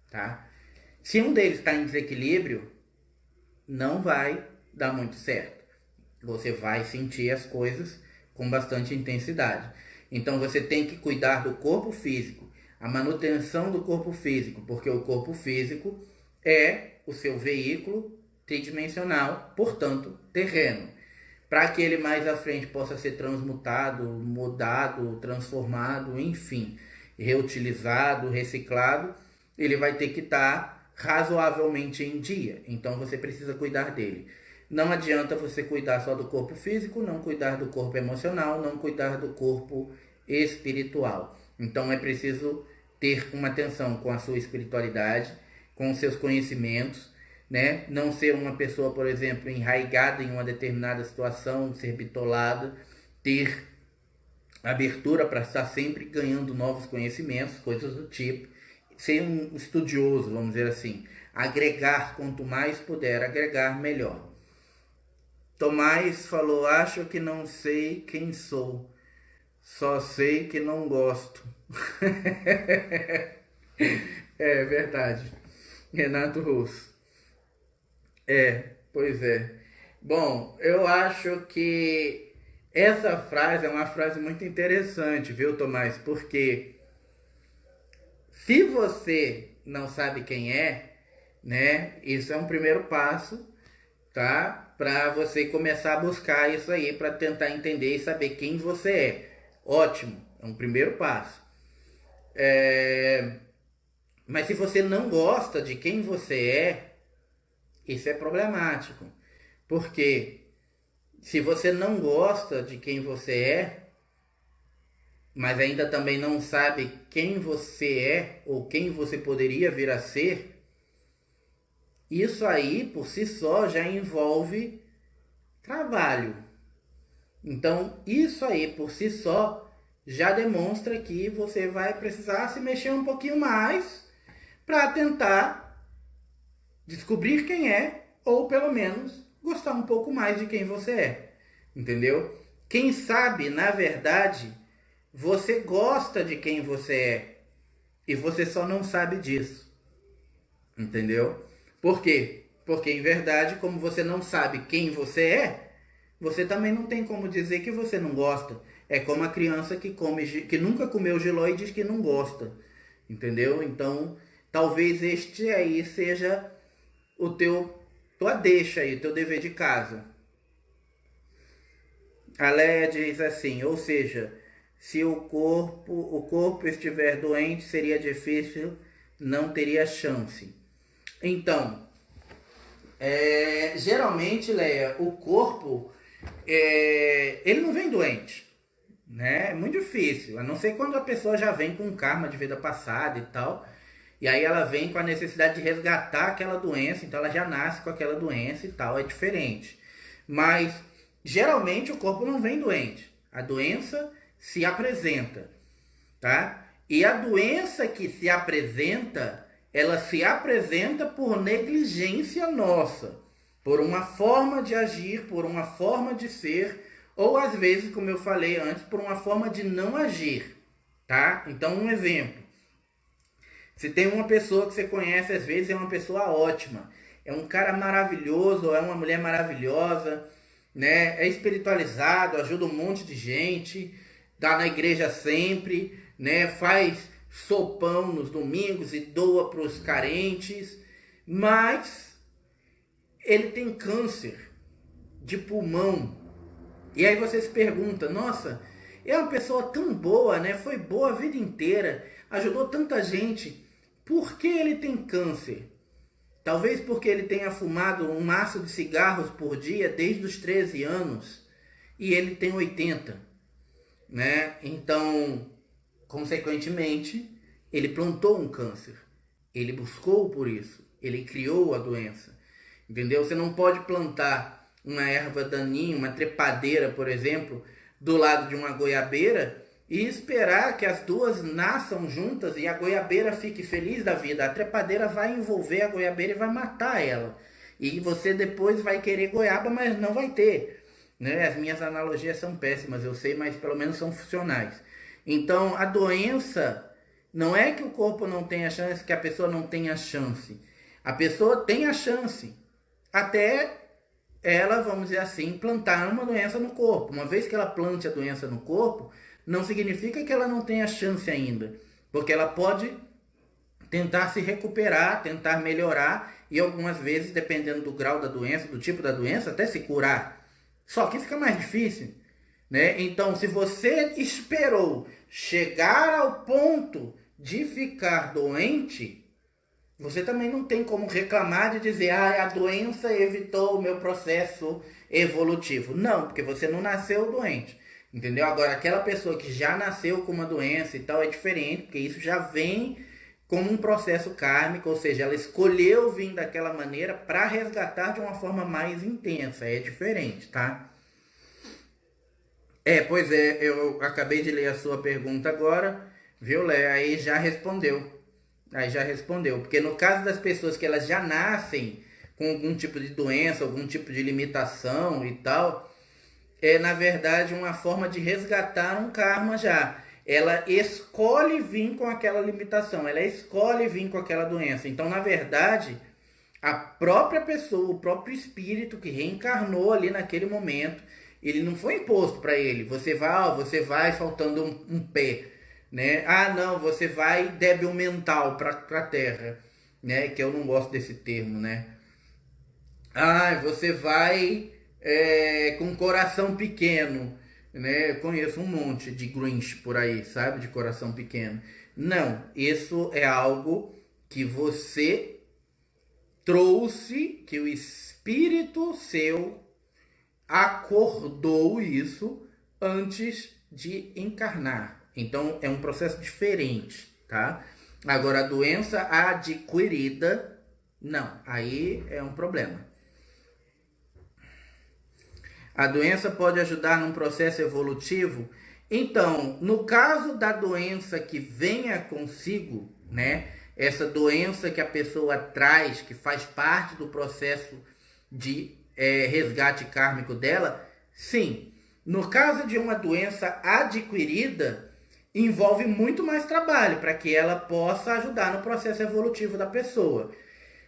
tá? Se um deles está em desequilíbrio, não vai dar muito certo. Você vai sentir as coisas com bastante intensidade. Então, você tem que cuidar do corpo físico, a manutenção do corpo físico, porque o corpo físico é o seu veículo tridimensional, portanto, terreno. Para que ele mais à frente possa ser transmutado, mudado, transformado, enfim, reutilizado, reciclado, ele vai ter que estar razoavelmente em dia. Então você precisa cuidar dele. Não adianta você cuidar só do corpo físico, não cuidar do corpo emocional, não cuidar do corpo espiritual. Então é preciso ter uma atenção com a sua espiritualidade, com os seus conhecimentos, né? Não ser uma pessoa, por exemplo, enraigada em uma determinada situação, ser bitolado, ter abertura para estar sempre ganhando novos conhecimentos, coisas do tipo, ser um estudioso, vamos dizer assim, agregar, quanto mais puder agregar, melhor. Tomás falou, acho que não sei quem sou, só sei que não gosto. É verdade. Renato Russo. Pois é. Bom, eu acho que essa frase é uma frase muito interessante, viu, Tomás? Porque se você não sabe quem é, né, isso é um primeiro passo, tá? Para você começar a buscar isso aí, para tentar entender e saber quem você é. Ótimo, é um primeiro passo. Mas se você não gosta de quem você é, isso é problemático. Porque se você não gosta de quem você é, mas ainda também não sabe quem você é ou quem você poderia vir a ser, isso aí por si só já envolve trabalho. Então, isso aí por si só já demonstra que você vai precisar se mexer um pouquinho mais para tentar descobrir quem é, ou pelo menos gostar um pouco mais de quem você é. Entendeu? Quem sabe, na verdade, você gosta de quem você é e você só não sabe disso. Entendeu? Por quê? Porque em verdade, como você não sabe quem você é, você também não tem como dizer que você não gosta. É como a criança que nunca comeu jiló e diz que não gosta. Entendeu? Então, talvez este aí seja o tua deixa aí, teu dever de casa. A Leia diz assim, ou seja, se o corpo estiver doente, seria difícil, não teria chance. Então, geralmente, Leia, o corpo, ele não vem doente, né? É muito difícil, a não ser quando a pessoa já vem com um karma de vida passada e tal, e aí ela vem com a necessidade de resgatar aquela doença, então ela já nasce com aquela doença e tal, é diferente. Mas, geralmente, o corpo não vem doente, a doença se apresenta, tá? E a doença que se apresenta, ela se apresenta por negligência nossa, por uma forma de agir, por uma forma de ser, ou às vezes, como eu falei antes, por uma forma de não agir, tá? Então, um exemplo. Se tem uma pessoa que você conhece, às vezes é uma pessoa ótima, é um cara maravilhoso, ou é uma mulher maravilhosa, né? É espiritualizado, ajuda um monte de gente, dá na igreja sempre, né? Faz sopão nos domingos e doa para os carentes, mas ele tem câncer de pulmão. E aí você se pergunta, nossa, é uma pessoa tão boa, né? Foi boa a vida inteira, ajudou tanta gente. Por que ele tem câncer? Talvez porque ele tenha fumado um maço de cigarros por dia desde os 13 anos e ele tem 80, né? Então, consequentemente, ele plantou um câncer. Ele buscou por isso. Ele criou a doença. Entendeu? Você não pode plantar uma erva daninha, uma trepadeira, por exemplo, do lado de uma goiabeira e esperar que as duas nasçam juntas e a goiabeira fique feliz da vida. A trepadeira vai envolver a goiabeira e vai matar ela. E você depois vai querer goiaba, mas não vai ter. Né? As minhas analogias são péssimas, eu sei, mas pelo menos são funcionais. Então, a doença não é que o corpo não tenha chance, que a pessoa não tenha chance. A pessoa tem a chance. Até ela, vamos dizer assim, plantar uma doença no corpo. Uma vez que ela plante a doença no corpo, não significa que ela não tenha chance ainda. Porque ela pode tentar se recuperar, tentar melhorar e algumas vezes, dependendo do grau da doença, do tipo da doença, até se curar. Só que fica mais difícil, né? Então, se você esperou chegar ao ponto de ficar doente, você também não tem como reclamar de dizer, a doença evitou o meu processo evolutivo. Não, porque você não nasceu doente. Entendeu? Agora, aquela pessoa que já nasceu com uma doença e tal é diferente, porque isso já vem como um processo kármico, ou seja, ela escolheu vir daquela maneira para resgatar de uma forma mais intensa. É diferente, tá? Pois é, eu acabei de ler a sua pergunta agora, viu, Léo? Aí já respondeu. Aí já respondeu. Porque no caso das pessoas que elas já nascem com algum tipo de doença, algum tipo de limitação e tal, é na verdade uma forma de resgatar um karma já. Ela escolhe vir com aquela limitação, ela escolhe vir com aquela doença. Então, na verdade, a própria pessoa, o próprio espírito que reencarnou ali naquele momento, ele não foi imposto para ele. Você vai faltando um pé, né? Ah, não, você vai débil mental para a Terra, né? Que eu não gosto desse termo, né? Ah, você vai com um coração pequeno, né? Eu conheço um monte de Grinch por aí, sabe? De coração pequeno. Não, isso é algo que você trouxe, que o espírito seu acordou isso antes de encarnar. Então é um processo diferente, tá? Agora a doença adquirida, não, aí é um problema. A doença pode ajudar num processo evolutivo? Então, no caso da doença que venha consigo, né? Essa doença que a pessoa traz, que faz parte do processo de resgate kármico dela, sim. No caso de uma doença adquirida, envolve muito mais trabalho para que ela possa ajudar no processo evolutivo da pessoa.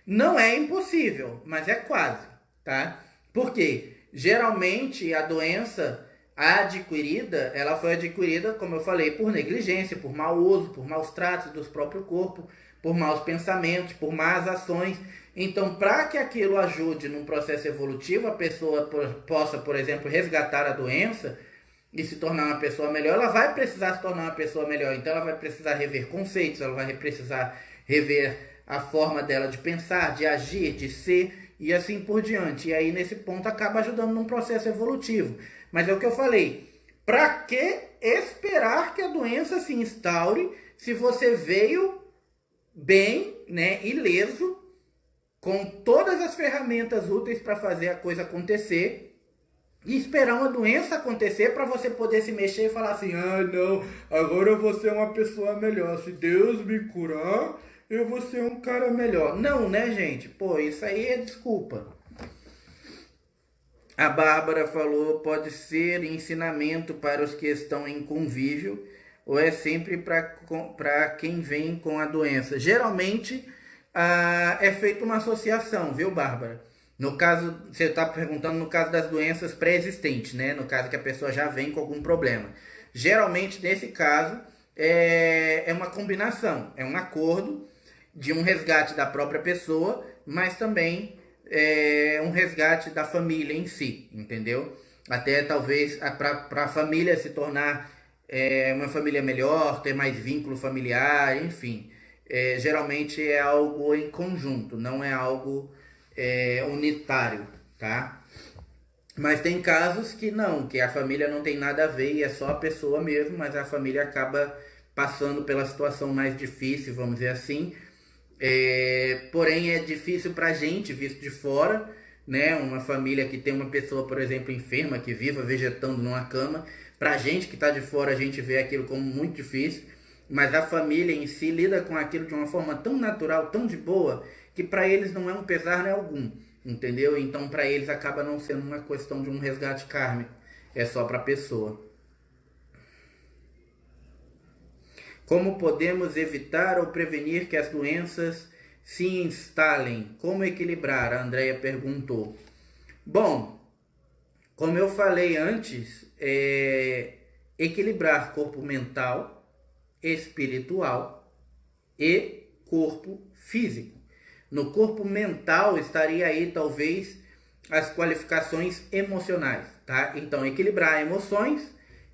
Não é impossível, mas é quase, tá? Por quê? Geralmente a doença adquirida, ela foi adquirida, como eu falei, por negligência, por mau uso, por maus tratos do próprio corpo, por maus pensamentos, por más ações. Então, para que aquilo ajude num processo evolutivo, a pessoa possa, por exemplo, resgatar a doença e se tornar uma pessoa melhor, ela vai precisar se tornar uma pessoa melhor. Então, ela vai precisar rever conceitos, ela vai precisar rever a forma dela de pensar, de agir, de ser e assim por diante. E aí, nesse ponto, acaba ajudando num processo evolutivo. Mas é o que eu falei. Para que esperar que a doença se instaure se você veio bem, né, ileso, com todas as ferramentas úteis para fazer a coisa acontecer e esperar uma doença acontecer para você poder se mexer e falar assim: ah, não, agora eu vou ser uma pessoa melhor. Se Deus me curar, eu vou ser um cara melhor. Não, né, gente? Pô, isso aí é desculpa. A Bárbara falou: pode ser ensinamento para os que estão em convívio ou é sempre para quem vem com a doença? Geralmente é feita uma associação, viu, Bárbara? No caso, você está perguntando no caso das doenças pré-existentes, né? No caso que a pessoa já vem com algum problema. Geralmente, nesse caso, é uma combinação, é um acordo de um resgate da própria pessoa, mas também um resgate da família em si, entendeu? Até talvez para a família se tornar uma família melhor, ter mais vínculo familiar, enfim. Geralmente é algo em conjunto, não é algo unitário, tá? Mas tem casos que não, que a família não tem nada a ver e é só a pessoa mesmo, mas a família acaba passando pela situação mais difícil, vamos dizer assim. Porém é difícil pra gente, visto de fora, né? Uma família que tem uma pessoa, por exemplo, enferma, que viva vegetando numa cama. Pra gente que tá de fora, a gente vê aquilo como muito difícil. Mas a família em si lida com aquilo de uma forma tão natural, tão de boa, que pra eles não é um pesar né, algum, entendeu? Então pra eles acaba não sendo uma questão de um resgate kármico, é só pra pessoa. Como podemos evitar ou prevenir que as doenças se instalem? Como equilibrar? A Andrea perguntou. Bom, como eu falei antes, equilibrar corpo mental, espiritual e corpo físico. No corpo mental estaria aí talvez as qualificações emocionais, tá? Então equilibrar emoções,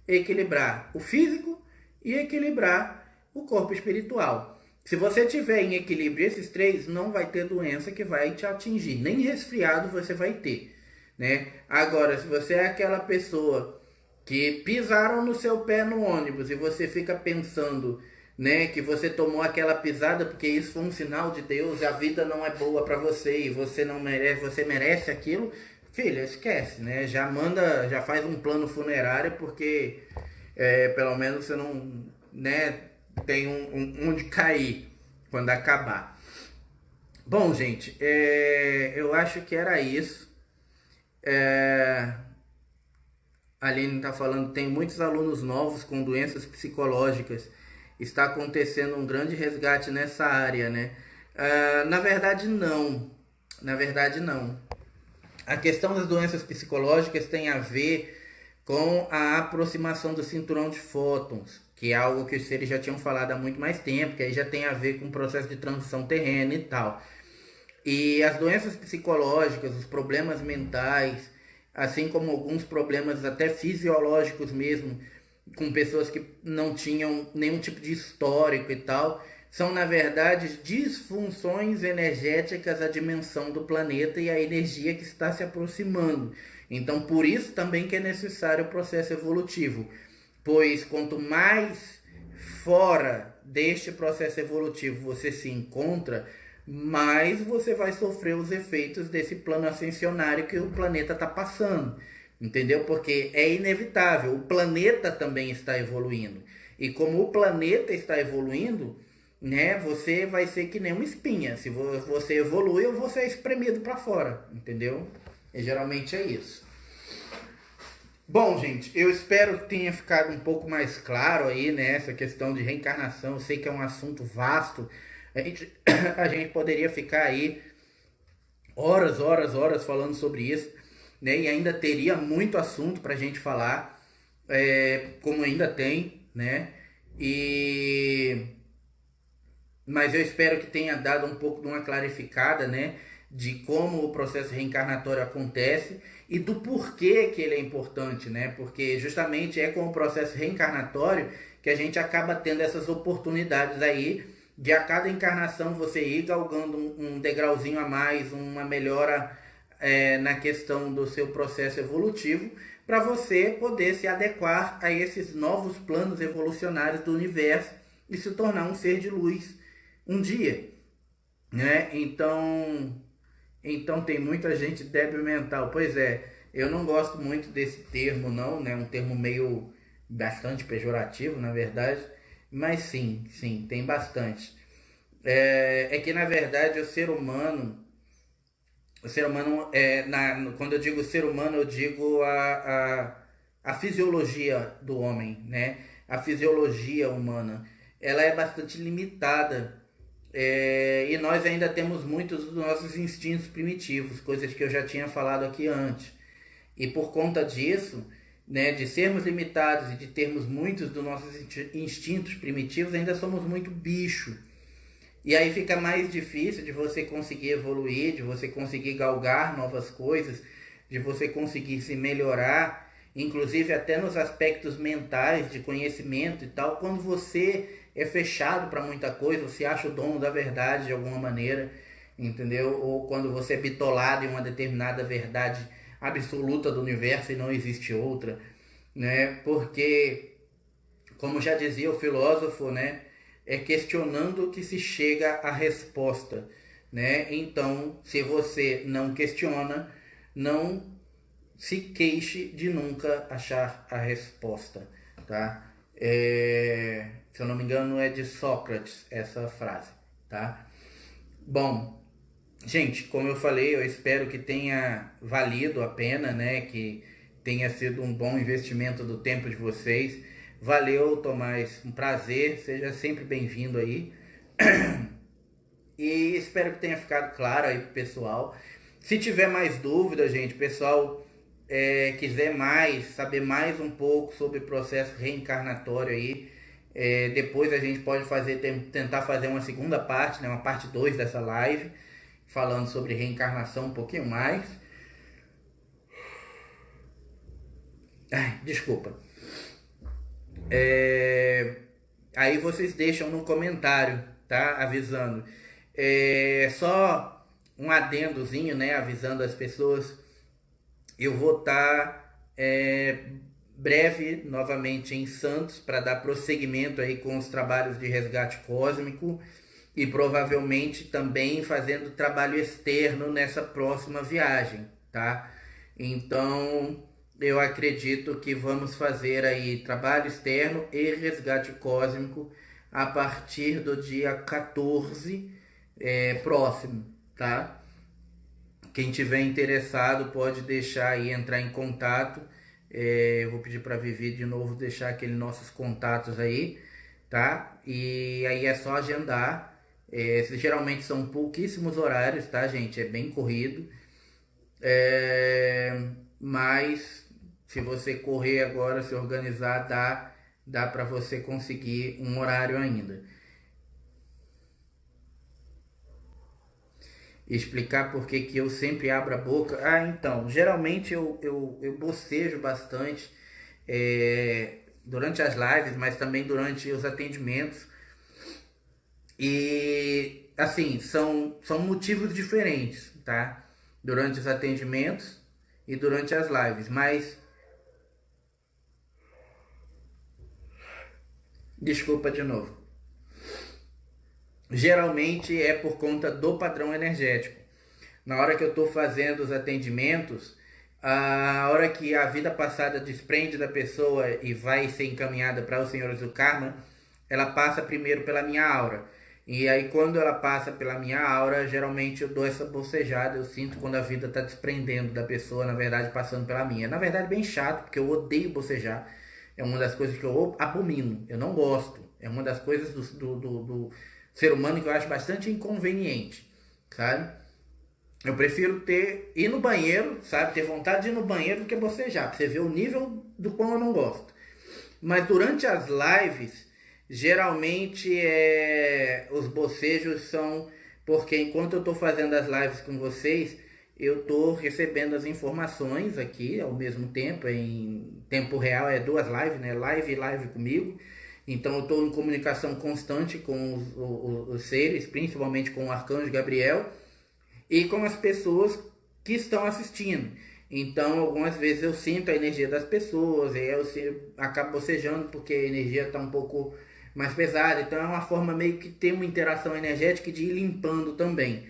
equilibrar o físico e equilibrar o corpo espiritual. Se você tiver em equilíbrio esses três, não vai ter doença que vai te atingir, nem resfriado você vai ter, né? Agora, se você é aquela pessoa que pisaram no seu pé no ônibus e você fica pensando, né, que você tomou aquela pisada porque isso foi um sinal de Deus, a vida não é boa para você e você não merece, você merece aquilo, filha, esquece, né? Já faz um plano funerário porque pelo menos você não, né, tem onde cair quando acabar. Bom, gente, eu acho que era isso. A Aline está falando, tem muitos alunos novos com doenças psicológicas. Está acontecendo um grande resgate nessa área, né? Na verdade, não. Na verdade, não. A questão das doenças psicológicas tem a ver com a aproximação do cinturão de fótons, que é algo que os seres já tinham falado há muito mais tempo, que aí já tem a ver com o processo de transição terrena e tal. E as doenças psicológicas, os problemas mentais, assim como alguns problemas até fisiológicos mesmo, com pessoas que não tinham nenhum tipo de histórico e tal, são na verdade disfunções energéticas à dimensão do planeta e a energia que está se aproximando. Então, por isso também que é necessário o processo evolutivo, pois quanto mais fora deste processo evolutivo você se encontra, mais você vai sofrer os efeitos desse plano ascensionário que o planeta está passando. Entendeu? Porque é inevitável, o planeta também está evoluindo. E como o planeta está evoluindo, né, você vai ser que nem uma espinha. Se você evolui, ou você é espremido para fora, entendeu? E geralmente é isso. Bom, gente, eu espero que tenha ficado um pouco mais claro aí, né, essa questão de reencarnação. Eu sei que é um assunto vasto. A gente, a gente poderia ficar aí horas, horas, horas falando sobre isso, né? E ainda teria muito assunto para a gente falar, como ainda tem, né? E mas eu espero que tenha dado um pouco de uma clarificada, né, de como o processo reencarnatório acontece e do porquê que ele é importante, né? Porque justamente é com o processo reencarnatório que a gente acaba tendo essas oportunidades aí de a cada encarnação você ir galgando um degrauzinho a mais, uma melhora na questão do seu processo evolutivo, para você poder se adequar a esses novos planos evolucionários do universo e se tornar um ser de luz um dia, né? Então tem muita gente débil mental. Pois é, eu não gosto muito desse termo não, né? Um termo meio bastante pejorativo, na verdade, mas sim, sim, tem bastante. É que na verdade o ser humano quando eu digo ser humano, eu digo a fisiologia do homem, né? A fisiologia humana, ela é bastante limitada, e nós ainda temos muitos dos nossos instintos primitivos, coisas que eu já tinha falado aqui antes. E por conta disso, né, de sermos limitados e de termos muitos dos nossos instintos primitivos, ainda somos muito bicho. E aí fica mais difícil de você conseguir evoluir, de você conseguir galgar novas coisas, de você conseguir se melhorar, inclusive até nos aspectos mentais, de conhecimento e tal, quando você é fechado para muita coisa, você acha o dono da verdade de alguma maneira, entendeu? Ou quando você é bitolado em uma determinada verdade absoluta do universo e não existe outra, né? Porque como já dizia o filósofo, né, é questionando que se chega à resposta, né? Então, se você não questiona, não se queixe de nunca achar a resposta, tá? Se eu não me engano, é de Sócrates essa frase, tá? Bom, gente, como eu falei, eu espero que tenha valido a pena, né? Que tenha sido um bom investimento do tempo de vocês. Valeu, Tomás, um prazer, seja sempre bem-vindo aí. E espero que tenha ficado claro aí pro pessoal. Se tiver mais dúvidas, gente, pessoal, quiser mais, saber mais um pouco sobre o processo reencarnatório aí, depois a gente pode tentar fazer uma segunda parte, né, uma parte 2 dessa live, falando sobre reencarnação um pouquinho mais. Ai, desculpa. Aí vocês deixam no comentário, tá? Avisando. Só um adendozinho, né? Avisando as pessoas. Eu vou estar breve novamente em Santos para dar prosseguimento aí com os trabalhos de resgate cósmico e provavelmente também fazendo trabalho externo nessa próxima viagem, tá? Então, eu acredito que vamos fazer aí trabalho externo e resgate cósmico a partir do dia 14 próximo, tá? Quem tiver interessado pode deixar aí, entrar em contato. Eu vou pedir para a Vivi de novo deixar aqueles nossos contatos aí, tá? E aí é só agendar. Geralmente são pouquíssimos horários, tá, gente? É bem corrido. Mas se você correr agora, se organizar, dá para você conseguir um horário ainda. Explicar por que que eu sempre abro a boca. Então, geralmente eu bocejo bastante. durante as lives, mas também durante os atendimentos. E assim, são motivos diferentes, tá? Durante os atendimentos e durante as lives, mas desculpa de novo. Geralmente é por conta do padrão energético. Na hora que eu estou fazendo os atendimentos, a hora que a vida passada desprende da pessoa e vai ser encaminhada para os senhores do karma, ela passa primeiro pela minha aura. E aí quando ela passa pela minha aura, geralmente eu dou essa bocejada, eu sinto quando a vida está desprendendo da pessoa, na verdade passando pela minha. Na verdade bem chato, porque eu odeio bocejar. É uma das coisas que eu abomino, eu não gosto. É uma das coisas do ser humano que eu acho bastante inconveniente, sabe? Eu prefiro ir no banheiro, sabe? Ter vontade de ir no banheiro do que bocejar, pra você ver o nível do quão eu não gosto. Mas durante as lives, geralmente os bocejos são porque enquanto eu estou fazendo as lives com vocês, eu estou recebendo as informações aqui ao mesmo tempo, em tempo real, é duas lives, né? Live e live comigo. Então eu estou em comunicação constante com os seres, principalmente com o Arcanjo Gabriel e com as pessoas que estão assistindo. Então, algumas vezes eu sinto a energia das pessoas, e aí eu acabo bocejando porque a energia está um pouco mais pesada. Então, é uma forma meio que ter uma interação energética e de ir limpando também.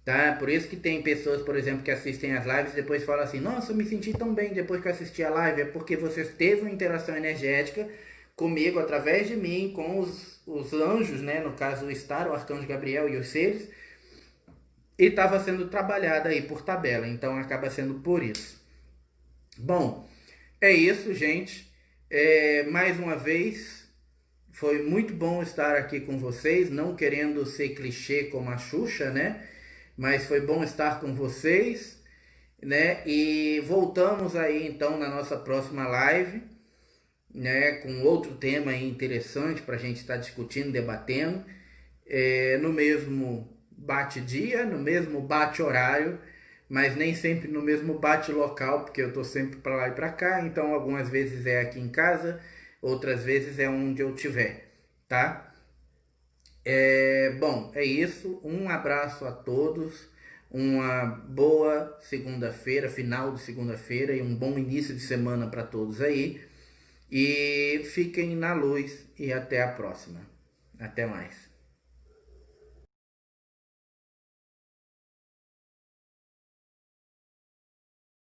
Tá? Por isso que tem pessoas, por exemplo, que assistem as lives e depois falam assim: nossa, eu me senti tão bem depois que eu assisti a live. É porque você teve uma interação energética comigo, através de mim, com os anjos, né? No caso, o Star, o Arcanjo Gabriel e os seres, e estava sendo trabalhada aí por tabela, então acaba sendo por isso. Bom, é isso, gente. Mais uma vez, foi muito bom estar aqui com vocês, não querendo ser clichê como a Xuxa, né? Mas foi bom estar com vocês, né? E voltamos aí então na nossa próxima live, né? Com outro tema aí interessante para a gente estar discutindo, debatendo, no mesmo bate-dia, no mesmo bate-horário, mas nem sempre no mesmo bate-local, porque eu tô sempre para lá e para cá, então algumas vezes é aqui em casa, outras vezes é onde eu tiver, tá? Bom, é isso. Um abraço a todos, uma boa segunda-feira, final de segunda-feira e um bom início de semana para todos aí. E fiquem na luz e até a próxima. Até mais.